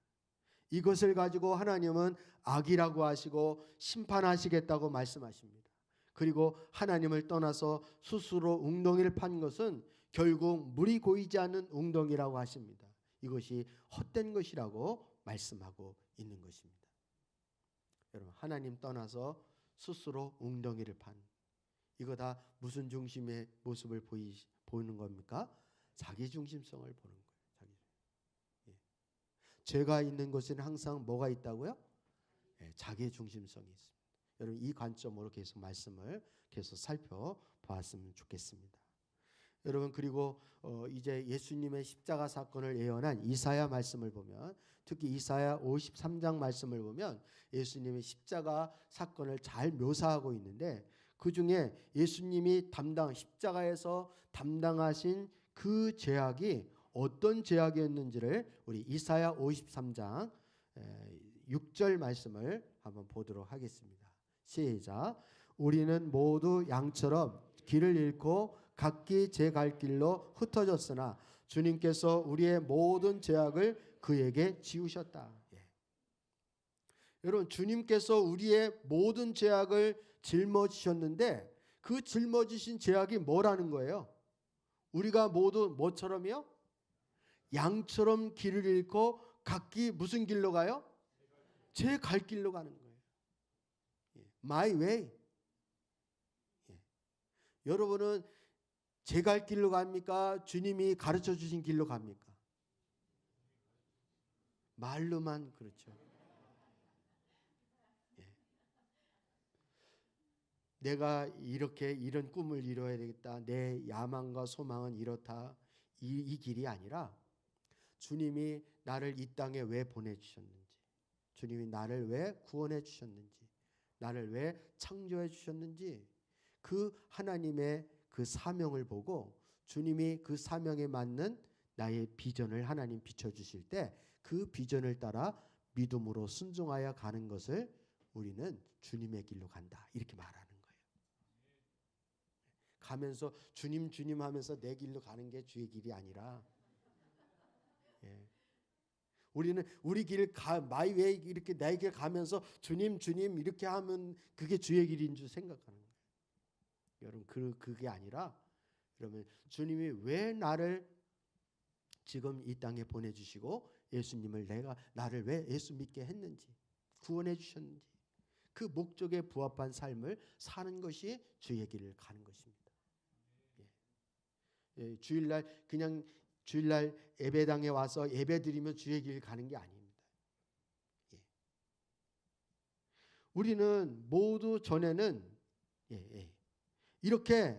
이것을 가지고 하나님은 악이라고 하시고 심판하시겠다고 말씀하십니다. 그리고 하나님을 떠나서 스스로 웅덩이를 판 것은 결국 물이 고이지 않는 웅덩이라고 하십니다. 이것이 헛된 것이라고 말씀하고 있는 것입니다. 여러분 하나님 떠나서 스스로 웅덩이를 판 이거 다 무슨 중심의 모습을 보이는 겁니까? 자기 중심성을 보는 거예요. 죄가 있는 것은 항상 뭐가 있다고요? 자기 중심성이 있습니다. 여러분 이 관점으로 계속 말씀을 계속 살펴보았으면 좋겠습니다. 여러분 그리고 이제 예수님의 십자가 사건을 예언한 이사야 말씀을 보면 특히 이사야 53장 말씀을 보면 예수님의 십자가 사건을 잘 묘사하고 있는데 그중에 예수님이 십자가에서 담당하신 그 죄악이 어떤 죄악이었는지를 우리 이사야 53장 6절 말씀을 한번 보도록 하겠습니다. 시작. 우리는 모두 양처럼 길을 잃고 각기 제 갈 길로 흩어졌으나 주님께서 우리의 모든 죄악을 그에게 지우셨다. 여러분 주님께서 우리의 모든 죄악을 짊어지셨는데 그 짊어지신 죄악이 뭐라는 거예요? 우리가 모두 뭐처럼요? 양처럼 길을 잃고 각기 무슨 길로 가요? 제 갈 길로 가는 거예요. My way. 여러분은 제 갈 길로 갑니까? 주님이 가르쳐 주신 길로 갑니까? 말로만 그렇죠. 내가 이런 꿈을 이뤄야 되겠다. 내 야망과 소망은 이렇다. 이 길이 아니라 주님이 나를 이 땅에 왜 보내주셨는지, 주님이 나를 왜 구원해 주셨는지, 나를 왜 창조해 주셨는지 그 하나님의 그 사명을 보고 주님이 그 사명에 맞는 나의 비전을 하나님 비춰주실 때 그 비전을 따라 믿음으로 순종하여 가는 것을 우리는 주님의 길로 간다. 이렇게 말하는 거예요. 가면서 주님 주님 하면서 내 길로 가는 게 주의 길이 아니라 우리는 우리 길 마이 웨이 이렇게 내 길 가면서 주님 주님 이렇게 하면 그게 주의 길인 줄 생각하는 거예요. 여러분 그게 아니라 여러분 주님이 왜 나를 지금 이 땅에 보내주시고 예수님을 나를 왜 예수 믿게 했는지 구원해 주셨는지 그 목적에 부합한 삶을 사는 것이 주의 길을 가는 것입니다. 주일날 그냥 주일날 예배당에 와서 예배드리면 주의 길 가는 게 아닙니다. 우리는 모두 전에는 이렇게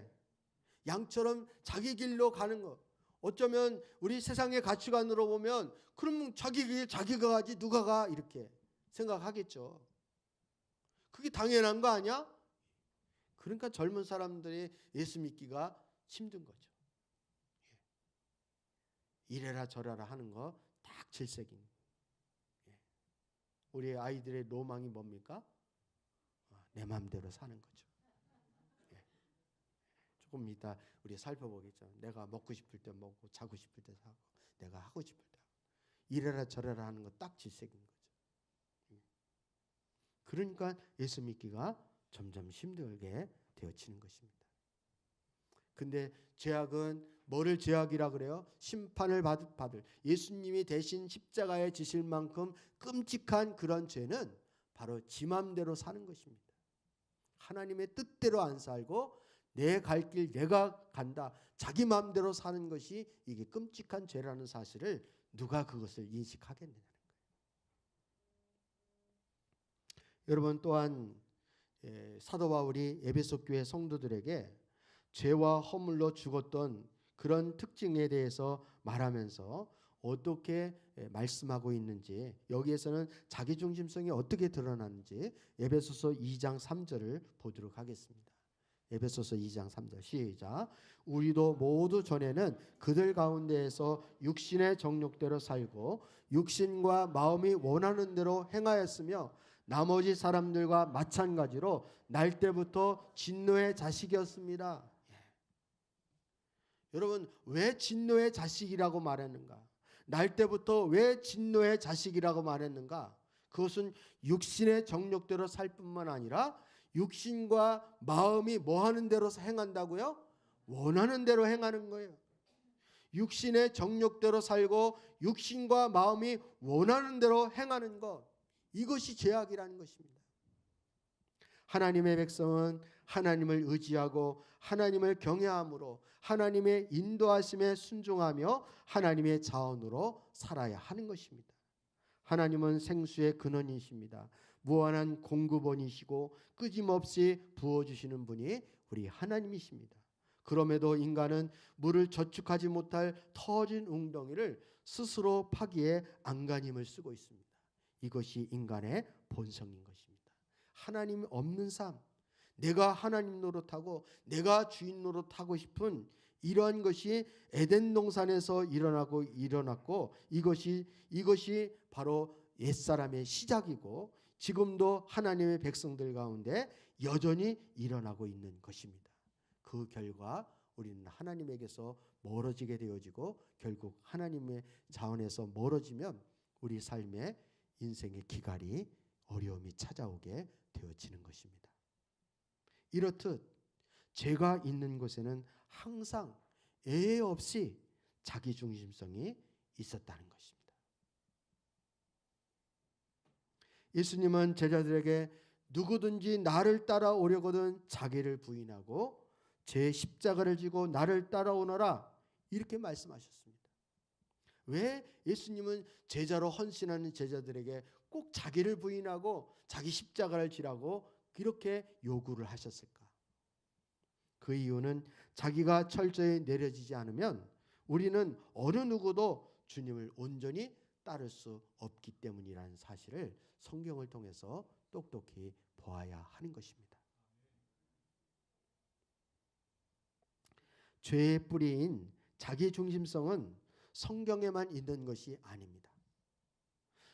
양처럼 자기 길로 가는 것. 어쩌면 우리 세상의 가치관으로 보면 그럼 자기 길 자기가 가지 누가 가 이렇게 생각하겠죠. 그게 당연한 거 아니야? 그러니까 젊은 사람들이 예수 믿기가 힘든 거죠. 이래라 저래라 하는 거 딱 질색인. 우리 아이들의 로망이 뭡니까? 내 마음대로 사는 거죠. 조금 이따 우리 살펴보겠죠. 내가 먹고 싶을 때 먹고 자고 싶을 때 자고 내가 하고 싶을 때 하고 이래라 저래라 하는 거 딱 질색인 거죠. 그러니까 예수 믿기가 점점 힘들게 되어지는 것입니다. 근데 죄악은 뭐를 죄악이라 그래요? 심판을 받을 예수님이 대신 십자가에 지실 만큼 끔찍한 그런 죄는 바로 지 맘대로 사는 것입니다. 하나님의 뜻대로 안 살고 내 갈 길 내가 간다. 자기 마음대로 사는 것이 이게 끔찍한 죄라는 사실을 누가 그것을 인식하겠느냐는 거예요. 여러분 또한 사도 바울이 에베소 교회 성도들에게 죄와 허물로 죽었던 그런 특징에 대해서 말하면서 어떻게 말씀하고 있는지, 여기에서는 자기중심성이 어떻게 드러나는지 에베소서 2장 3절을 보도록 하겠습니다. 에베소서 2장 3절 시작. 우리도 모두 전에는 그들 가운데에서 육신의 정욕대로 살고 육신과 마음이 원하는 대로 행하였으며 나머지 사람들과 마찬가지로 날 때부터 진노의 자식이었습니다. 여러분, 왜 진노의 자식이라고 말했는가? 날 때부터 왜 진노의 자식이라고 말했는가? 그것은 육신의 정욕대로 살 뿐만 아니라 육신과 마음이 뭐 하는 대로 행한다고요? 원하는 대로 행하는 거예요. 육신의 정욕대로 살고 육신과 마음이 원하는 대로 행하는 것, 이것이 죄악이라는 것입니다. 하나님의 백성은 하나님을 의지하고 하나님을 경외함으로 하나님의 인도하심에 순종하며 하나님의 자원으로 살아야 하는 것입니다. 하나님은 생수의 근원이십니다. 무한한 공급원이시고 끊임없이 부어주시는 분이 우리 하나님이십니다. 그럼에도 인간은 물을 저축하지 못할 터진 웅덩이를 스스로 파기에 안간힘을 쓰고 있습니다. 이것이 인간의 본성인 것입니다. 하나님이 없는 삶, 내가 하나님 노릇하고 내가 주인 노릇하고 싶은 이러한 것이 에덴 동산에서 일어났고 이것이 바로 옛사람의 시작이고 지금도 하나님의 백성들 가운데 여전히 일어나고 있는 것입니다. 그 결과 우리는 하나님에게서 멀어지게 되어지고 결국 하나님의 자원에서 멀어지면 우리 삶에 인생의 기갈이 어려움이 찾아오게 되어지는 것입니다. 이렇듯 죄가 있는 곳에는 항상 애애 없이 자기중심성이 있었다는 것입니다. 예수님은 제자들에게 누구든지 나를 따라오려거든 자기를 부인하고 제 십자가를 지고 나를 따라오너라, 이렇게 말씀하셨습니다. 왜 예수님은 제자로 헌신하는 제자들에게 꼭 자기를 부인하고 자기 십자가를 지라고 그렇게 요구를 하셨을까? 그 이유는 자기가 철저히 내려지지 않으면 우리는 어느 누구도 주님을 온전히 따를 수 없기 때문이라는 사실을 성경을 통해서 똑똑히 보아야 하는 것입니다. 죄의 뿌리인 자기중심성은 성경에만 있는 것이 아닙니다.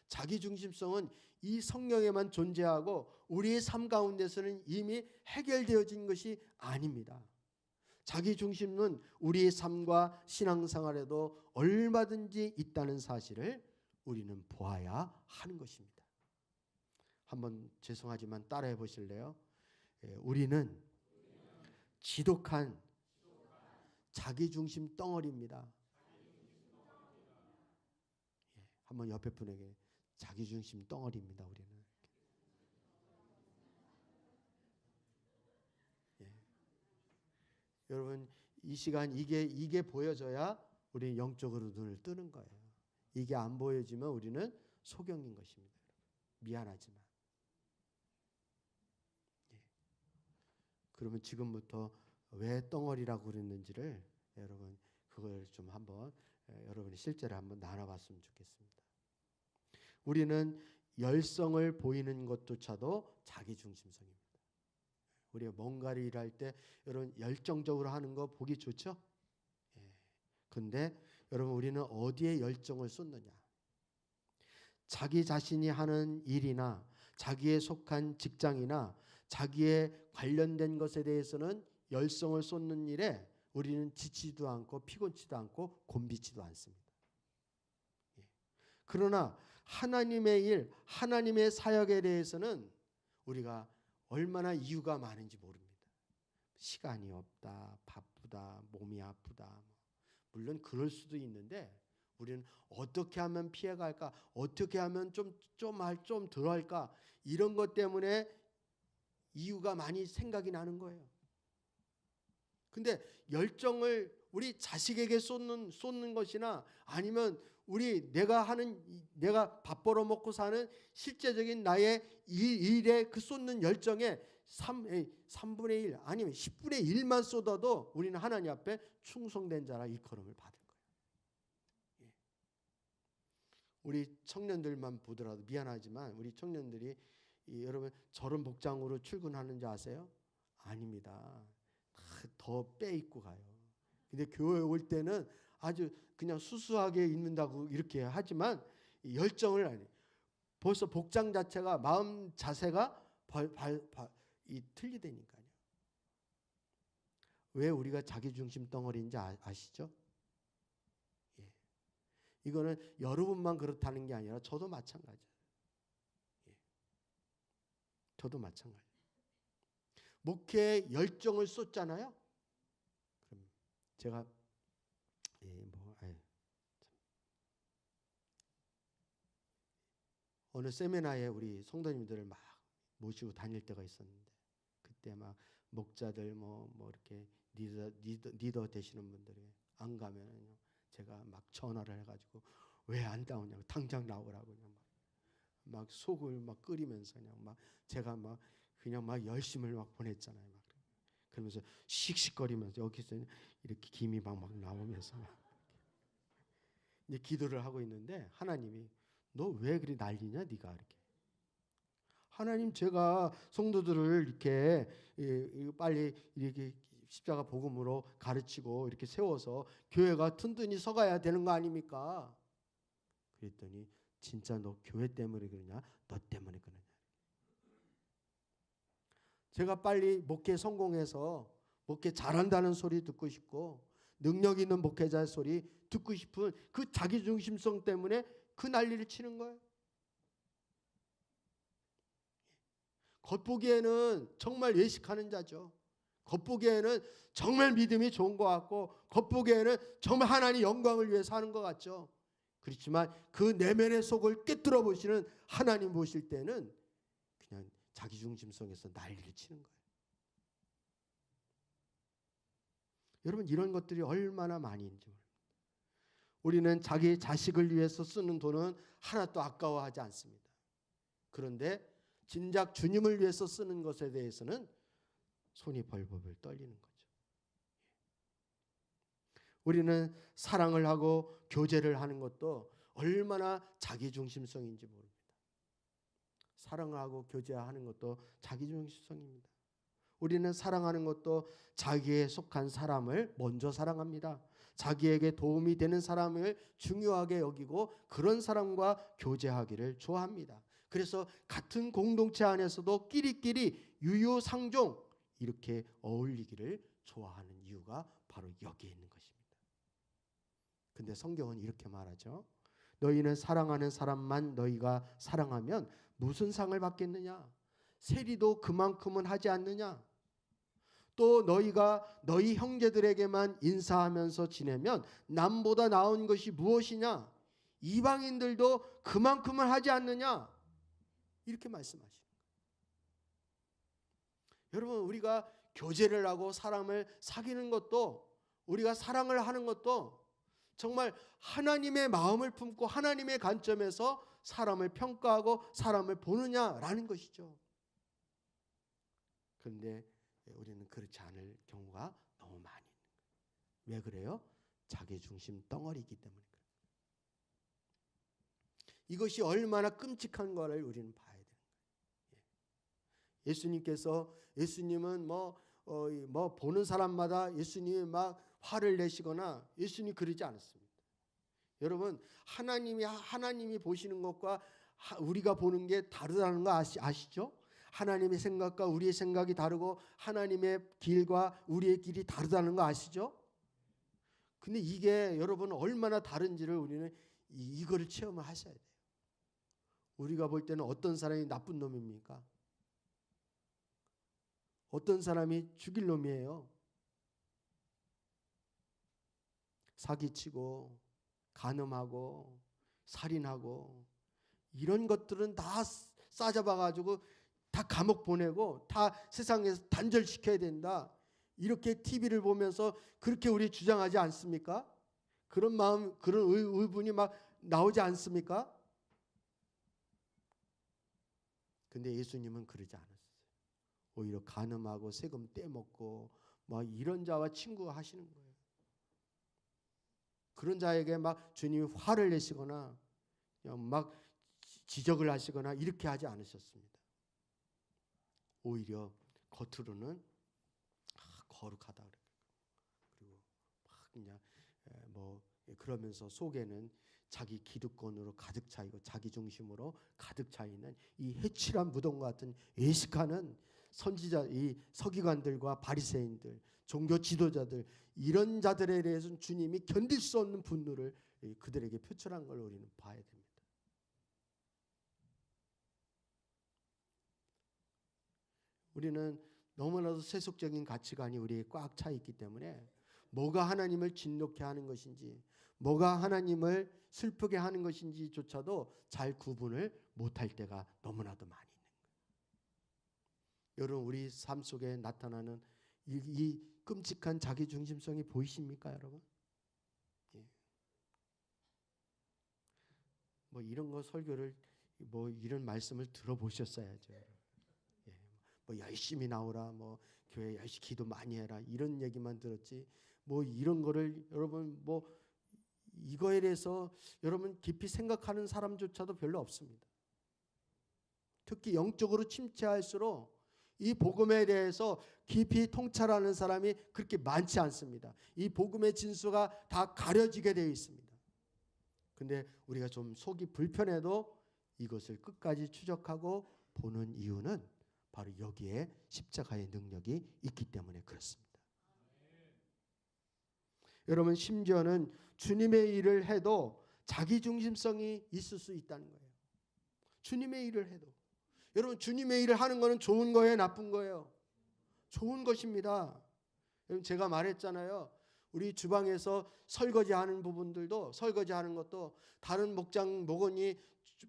자기중심성은 이 성경에만 존재하고 우리의 삶 가운데서는 이미 해결되어진 것이 아닙니다. 자기중심은 우리의 삶과 신앙생활에도 얼마든지 있다는 사실을 우리는 보아야 하는 것입니다. 한번 죄송하지만 따라해 보실래요? 우리는 지독한 자기중심 덩어리입니다. 한번 옆에 분에게 자기중심 덩어리입니다. 우리는. 여러분, 이 시간 이게 보여져야 우리 영적으로 눈을 뜨는 거예요. 이게 안 보여지면 우리는 소경인 것입니다. 미안하지만. 그러면 지금부터 왜 덩어리라고 그랬는지를 여러분 그걸 좀 한번 여러분이 실제로 한번 나눠봤으면 좋겠습니다. 우리는 열성을 보이는 것조차도 자기중심성입니다. 우리가 뭔가를 일할 때 여러분 열정적으로 하는 거 보기 좋죠? 근데 여러분 우리는 어디에 열정을 쏟느냐? 자기 자신이 하는 일이나 자기에 속한 직장이나 자기에 관련된 것에 대해서는 열성을 쏟는 일에 우리는 지치지도 않고 피곤치도 않고 곤비지도 않습니다. 그러나 하나님의 일, 하나님의 사역에 대해서는 우리가 얼마나 이유가 많은지 모릅니다. 시간이 없다, 바쁘다, 아프다, 몸이 아프다. 물론 그럴 수도 있는데 우리는 어떻게 하면 피해갈까? 어떻게 하면 좀 덜 할까? 이런 것 때문에 이유가 많이 생각이 나는 거예요. 근데 열정을 우리 자식에게 쏟는 것이나 아니면 내가 밥 벌어 먹고 사는 실제적인 나의 일에 그 쏟는 열정에 3분의 1 아니면 10분의 1만 쏟아도 우리는 하나님 앞에 충성된 자라 일컬음을 받을 거예요. 예. 우리 청년들만 보더라도 미안하지만 우리 청년들이 여러분 저런 복장으로 출근하는지 아세요? 아닙니다. 더 빼입고 가요. 근데 교회 올 때는 아주 그냥 수수하게 입는다고 이렇게 하지만 열정을 안 해요. 벌써 복장 자체가 마음 자세가 틀리다니까요. 왜 우리가 자기중심 덩어리인지 아시죠? 예. 이거는 여러분만 그렇다는 게 아니라 저도 마찬가지예요. 예. 저도 마찬가지예요. 목회에 열정을 쏟잖아요. 그럼 제가 어느 세미나에 우리 성도님들을 막 모시고 다닐 때가 있었는데 그때 막 목자들 뭐 이렇게 리더 되시는 분들이 안 가면은요 제가 막 전화를 해가지고 왜 안 나오냐고 당장 나오라고 그냥 막 속을 막 끓이면서 그냥 막 제가 막 그냥 막 열심을 막 보냈잖아요. 막 그러면서 씩씩거리면서 여기서 이렇게 김이 막 나오면서 막 이제 기도를 하고 있는데 하나님이 너 왜 그리 난리냐 네가 이렇게. 하나님 제가 성도들을 이렇게 빨리 이렇게 십자가 복음으로 가르치고 이렇게 세워서 교회가 튼튼히 서가야 되는 거 아닙니까? 그랬더니 진짜 너 교회 때문에 그러냐? 너 때문에 그러냐? 제가 빨리 목회 성공해서 목회 잘한다는 소리 듣고 싶고 능력 있는 목회자의 소리 듣고 싶은 그 자기중심성 때문에 그 난리를 치는 거예요. 겉보기에는 정말 외식하는 자죠. 겉보기에는 정말 믿음이 좋은 것 같고 겉보기에는 정말 하나님 영광을 위해 사는 것 같죠. 그렇지만 그 내면의 속을 꿰뚫어 보시는 하나님 보실 때는 그냥 자기중심성에서 난리를 치는 거예요. 여러분 이런 것들이 얼마나 많이 있는지 모릅니다. 우리는 자기 자식을 위해서 쓰는 돈은 하나도 아까워하지 않습니다. 그런데 진작 주님을 위해서 쓰는 것에 대해서는 손이 벌벌 떨리는 거죠. 우리는 사랑을 하고 교제를 하는 것도 얼마나 자기중심성인지 모릅니다. 사랑을 하고 교제하는 것도 자기중심성입니다. 우리는 사랑하는 것도 자기에 속한 사람을 먼저 사랑합니다. 자기에게 도움이 되는 사람을 중요하게 여기고 그런 사람과 교제하기를 좋아합니다. 그래서 같은 공동체 안에서도 끼리끼리 유유상종 이렇게 어울리기를 좋아하는 이유가 바로 여기에 있는 것입니다. 근데 성경은 이렇게 말하죠. 너희는 사랑하는 사람만 너희가 사랑하면 무슨 상을 받겠느냐? 세리도 그만큼은 하지 않느냐? 또 너희가 너희 형제들에게만 인사하면서 지내면 남보다 나은 것이 무엇이냐? 이방인들도 그만큼은 하지 않느냐? 이렇게 말씀하시는 거예요. 여러분 우리가 교제를 하고 사람을 사귀는 것도 우리가 사랑을 하는 것도 정말 하나님의 마음을 품고 하나님의 관점에서 사람을 평가하고 사람을 보느냐라는 것이죠. 그런데 우리는 그렇지 않을 경우가 너무 많이 있는 거예요. 왜 그래요? 자기중심 덩어리이기 때문에 그래요. 이것이 얼마나 끔찍한 거를 우리는 봐야 되는 거예요. 예수님은 보는 사람마다 예수님이 막 화를 내시거나 예수님이 그러지 않았습니다. 여러분 하나님이 보시는 것과 우리가 보는 게 다르다는 거 아시죠? 하나님의 생각과 우리의 생각이 다르고 하나님의 길과 우리의 길이 다르다는 거 아시죠? 근데 이게 여러분 얼마나 다른지를 우리는 이거를 체험을 하셔야 돼요. 우리가 볼 때는 어떤 사람이 나쁜 놈입니까? 어떤 사람이 죽일 놈이에요? 사기치고 간음하고 살인하고 이런 것들은 다 싸잡아가지고 다 감옥 보내고 다 세상에서 단절시켜야 된다. 이렇게 TV를 보면서 그렇게 우리 주장하지 않습니까? 그런 마음, 그런 의분이 막 나오지 않습니까? 근데 예수님은 그러지 않았어요. 오히려 간음하고 세금 떼먹고 막 이런 자와 친구하시는 거예요. 그런 자에게 막 주님이 화를 내시거나 막 지적을 하시거나 이렇게 하지 않으셨습니다. 오히려 겉으로는 거룩하다 그리고 막 그냥 뭐 그러면서 속에는 자기 기득권으로 가득 차이고 자기 중심으로 가득 차 있는 이 해칠한 무덤과 같은 외식하는 선지자, 이 서기관들과 바리새인들, 종교 지도자들 이런 자들에 대해서는 주님이 견딜 수 없는 분노를 그들에게 표출한 걸 우리는 봐야 됩니다. 우리는 너무나도 세속적인 가치관이 우리에 꽉 차 있기 때문에 뭐가 하나님을 진노케 하는 것인지 뭐가 하나님을 슬프게 하는 것인지조차도 잘 구분을 못할 때가 너무나도 많이 있는 거예요. 여러분 우리 삶 속에 나타나는 이 끔찍한 자기중심성이 보이십니까 여러분? 예. 뭐 이런 거 설교를 뭐 이런 말씀을 들어보셨어야죠. 예. 뭐 열심히 나오라, 뭐 교회 열심히 기도 많이 해라 이런 얘기만 들었지 뭐 이런 거를 여러분 뭐 이거에 대해서 여러분 깊이 생각하는 사람조차도 별로 없습니다. 특히 영적으로 침체할수록 이 복음에 대해서 깊이 통찰하는 사람이 그렇게 많지 않습니다. 이 복음의 진수가 다 가려지게 되어 있습니다. 근데 우리가 좀 속이 불편해도 이것을 끝까지 추적하고 보는 이유는 바로 여기에 십자가의 능력이 있기 때문에 그렇습니다. 여러분 심지어는 주님의 일을 해도 자기중심성이 있을 수 있다는 거예요. 주님의 일을 해도. 여러분 주님의 일을 하는 거는 좋은 거예요, 나쁜 거예요? 좋은 것입니다. 여러분 제가 말했잖아요. 우리 주방에서 설거지하는 부분들도 설거지하는 것도 다른 목장 목원이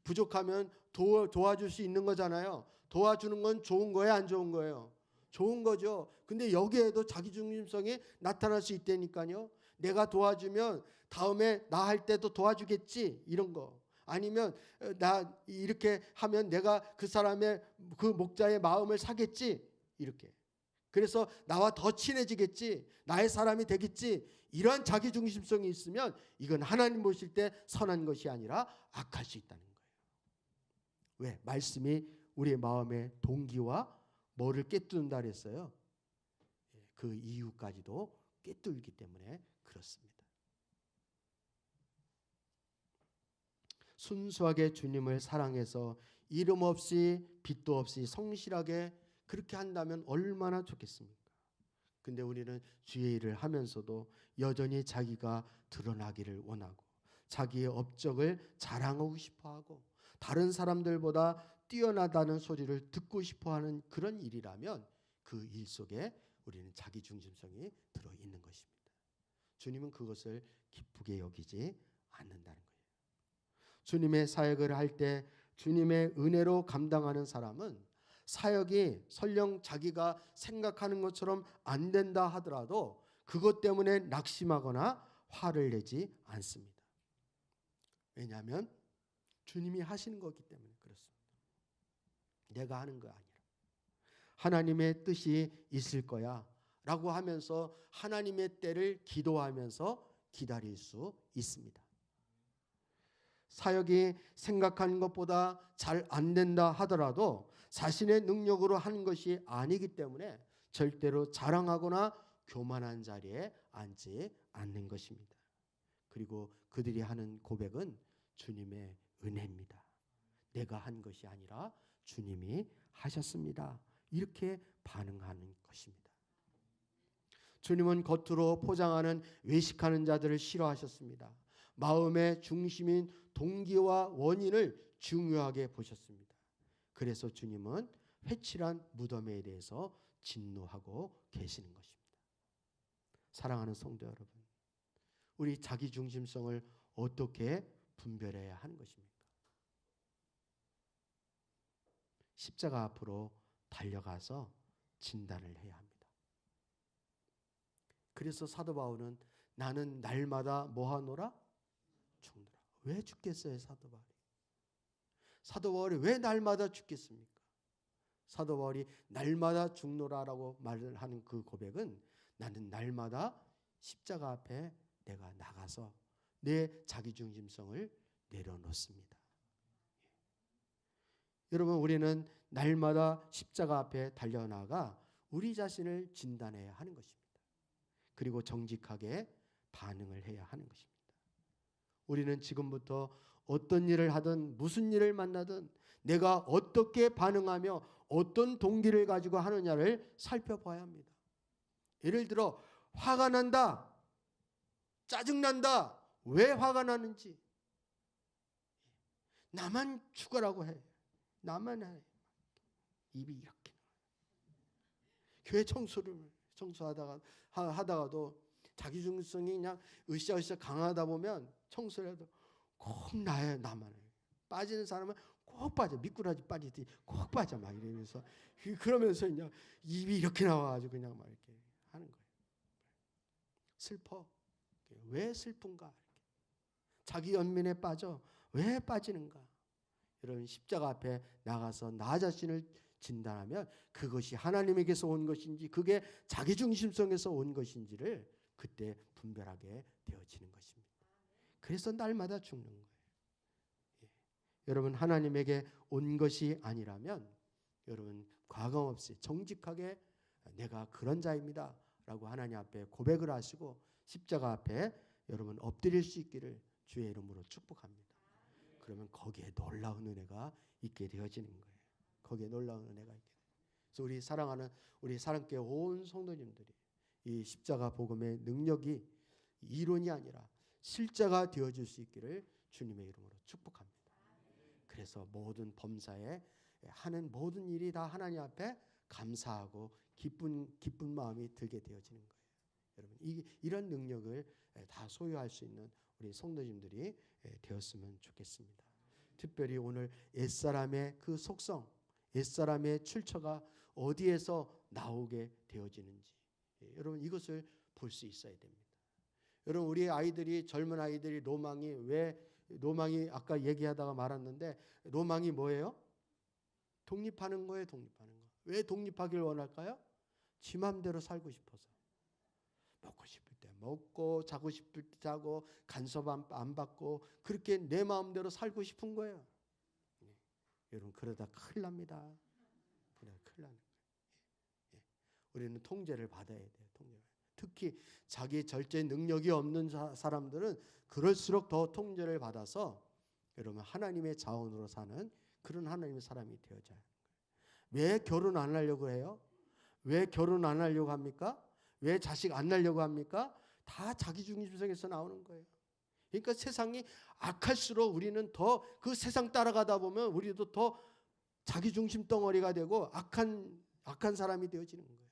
부족하면 도와줄 수 있는 거잖아요. 도와주는 건 좋은 거예요, 안 좋은 거예요? 좋은 거죠. 근데 여기에도 자기중심성이 나타날 수 있다니까요. 내가 도와주면 다음에 나 할 때도 도와주겠지 이런 거. 아니면 나 이렇게 하면 내가 그 사람의 그 목자의 마음을 사겠지 이렇게. 그래서 나와 더 친해지겠지 나의 사람이 되겠지 이러한 자기중심성이 있으면 이건 하나님 보실 때 선한 것이 아니라 악할 수 있다는 거예요. 왜? 말씀이 우리의 마음의 동기와 뭐를 꿰뚫는다 그랬어요? 그 이유까지도 꿰뚫기 때문에 그렇습니다. 순수하게 주님을 사랑해서 이름 없이 빚도 없이 성실하게 그렇게 한다면 얼마나 좋겠습니까? 근데 우리는 주의 일을 하면서도 여전히 자기가 드러나기를 원하고 자기의 업적을 자랑하고 싶어하고 다른 사람들보다 뛰어나다는 소리를 듣고 싶어하는 그런 일이라면 그 일 속에 우리는 자기중심성이 들어있는 것입니다. 주님은 그것을 기쁘게 여기지 않는다는 거예요. 주님의 사역을 할 때 주님의 은혜로 감당하는 사람은 사역이 설령 자기가 생각하는 것처럼 안 된다 하더라도 그것 때문에 낙심하거나 화를 내지 않습니다. 왜냐하면 주님이 하시는 거기 때문에 그렇습니다. 내가 하는 거 아니라 하나님의 뜻이 있을 거야 라고 하면서 하나님의 때를 기도하면서 기다릴 수 있습니다. 사역이 생각하는 것보다 잘 안 된다 하더라도 자신의 능력으로 하는 것이 아니기 때문에 절대로 자랑하거나 교만한 자리에 앉지 않는 것입니다. 그리고 그들이 하는 고백은 주님의 은혜입니다. 내가 한 것이 아니라 주님이 하셨습니다. 이렇게 반응하는 것입니다. 주님은 겉으로 포장하는 외식하는 자들을 싫어하셨습니다. 마음의 중심인 동기와 원인을 중요하게 보셨습니다. 그래서 주님은 회칠한 무덤에 대해서 진노하고 계시는 것입니다. 사랑하는 성도 여러분, 우리 자기 중심성을 어떻게 분별해야 하는 것입니까? 십자가 앞으로 달려가서 진단을 해야 합니다. 그래서 사도 바울은 나는 날마다 뭐하노라? 죽노라. 왜 죽겠어요, 사도 바울이? 사도 바울이 왜 날마다 죽겠습니까? 사도 바울이 날마다 죽노라라고 말을 하는 그 고백은 나는 날마다 십자가 앞에 내가 나가서 내 자기중심성을 내려놓습니다. 여러분, 우리는 날마다 십자가 앞에 달려나가 우리 자신을 진단해야 하는 것입니다. 그리고 정직하게 반응을 해야 하는 것입니다. 우리는 지금부터 어떤 일을 하든 무슨 일을 만나든 내가 어떻게 반응하며 어떤 동기를 가지고 하느냐를 살펴봐야 합니다. 예를 들어 화가 난다, 짜증난다. 왜 화가 나는지. 나만 죽으라고 해. 나만 해. 입이 이렇게. 교회 청소하다가도 자기 중심성이 그냥 으쌰으쌰 강하다 보면 청소를 해도 꼭 나만 해. 빠지는 사람은 꼭 빠져. 미꾸라지 빠지듯이 꼭 빠져 막 이러면서 그러면서 그냥 입이 이렇게 나와가지고 그냥 막 이렇게 하는 거예요. 슬퍼. 왜 슬픈가? 자기 연민에 빠져. 왜 빠지는가? 여러분, 십자가 앞에 나가서 나 자신을 진단하면 그것이 하나님에게서 온 것인지 그게 자기중심성에서 온 것인지를 그때 분별하게 되어지는 것입니다. 그래서 날마다 죽는 거예요. 여러분, 하나님에게 온 것이 아니라면 여러분 과감 없이 정직하게 내가 그런 자입니다 라고 하나님 앞에 고백을 하시고 십자가 앞에 여러분 엎드릴 수 있기를 주의 이름으로 축복합니다. 그러면 거기에 놀라운 은혜가 있게 되어지는 거예요. 거기에 놀라운 은혜가 있게 돼요. 그래서 우리 사랑하는 우리 사랑교회 온 성도님들이 이 십자가 복음의 능력이 이론이 아니라 실제가 되어질 수 있기를 주님의 이름으로 축복합니다. 그래서 모든 범사에 하는 모든 일이 다 하나님 앞에 감사하고 기쁜 마음이 들게 되어지는 거예요. 여러분, 이런 능력을 다 소유할 수 있는 우리 성도님들이 되었으면 좋겠습니다. 특별히 오늘 옛사람의 그 속성, 옛사람의 출처가 어디에서 나오게 되어지는지 여러분 이것을 볼 수 있어야 됩니다. 여러분, 우리 아이들이 젊은 아이들이 로망이 아까 얘기하다가 말았는데 로망이 뭐예요? 독립하는 거예요. 독립하는 거. 왜 독립하길 원할까요? 지 마음대로 살고 싶어서. 먹고 싶을 때 먹고 자고 싶을 때 자고 간섭 안 받고 그렇게 내 마음대로 살고 싶은 거예요. 여러분, 그러다 큰일 납니다. 그러다 큰일 나는 거예요. 우리는 통제를 받아야 돼요. 특히 자기 절제 능력이 없는 사람들은 그럴수록 더 통제를 받아서 여러분 하나님의 자원으로 사는 그런 하나님의 사람이 되어져야 하는 거예요. 왜 결혼 안 하려고 해요? 왜 결혼 안 하려고 합니까? 왜 자식 안 낳으려고 합니까? 다 자기중심성에서 나오는 거예요. 그러니까 세상이 악할수록 우리는 더 그 세상 따라가다 보면 우리도 더 자기중심 덩어리가 되고 악한 사람이 되어지는 거예요.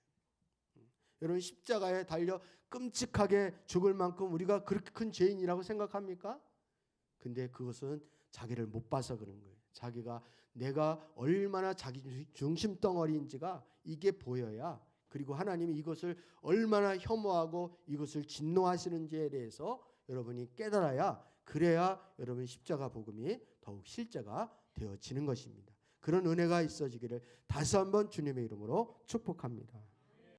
여러분, 십자가에 달려 끔찍하게 죽을 만큼 우리가 그렇게 큰 죄인이라고 생각합니까? 근데 그것은 자기를 못 봐서 그런 거예요. 자기가 내가 얼마나 자기중심 덩어리인지가 이게 보여야, 그리고 하나님이 이것을 얼마나 혐오하고 이것을 진노하시는지에 대해서 여러분이 깨달아야, 그래야 여러분 십자가 복음이 더욱 실제가 되어지는 것입니다. 그런 은혜가 있어지기를 다시 한번 주님의 이름으로 축복합니다.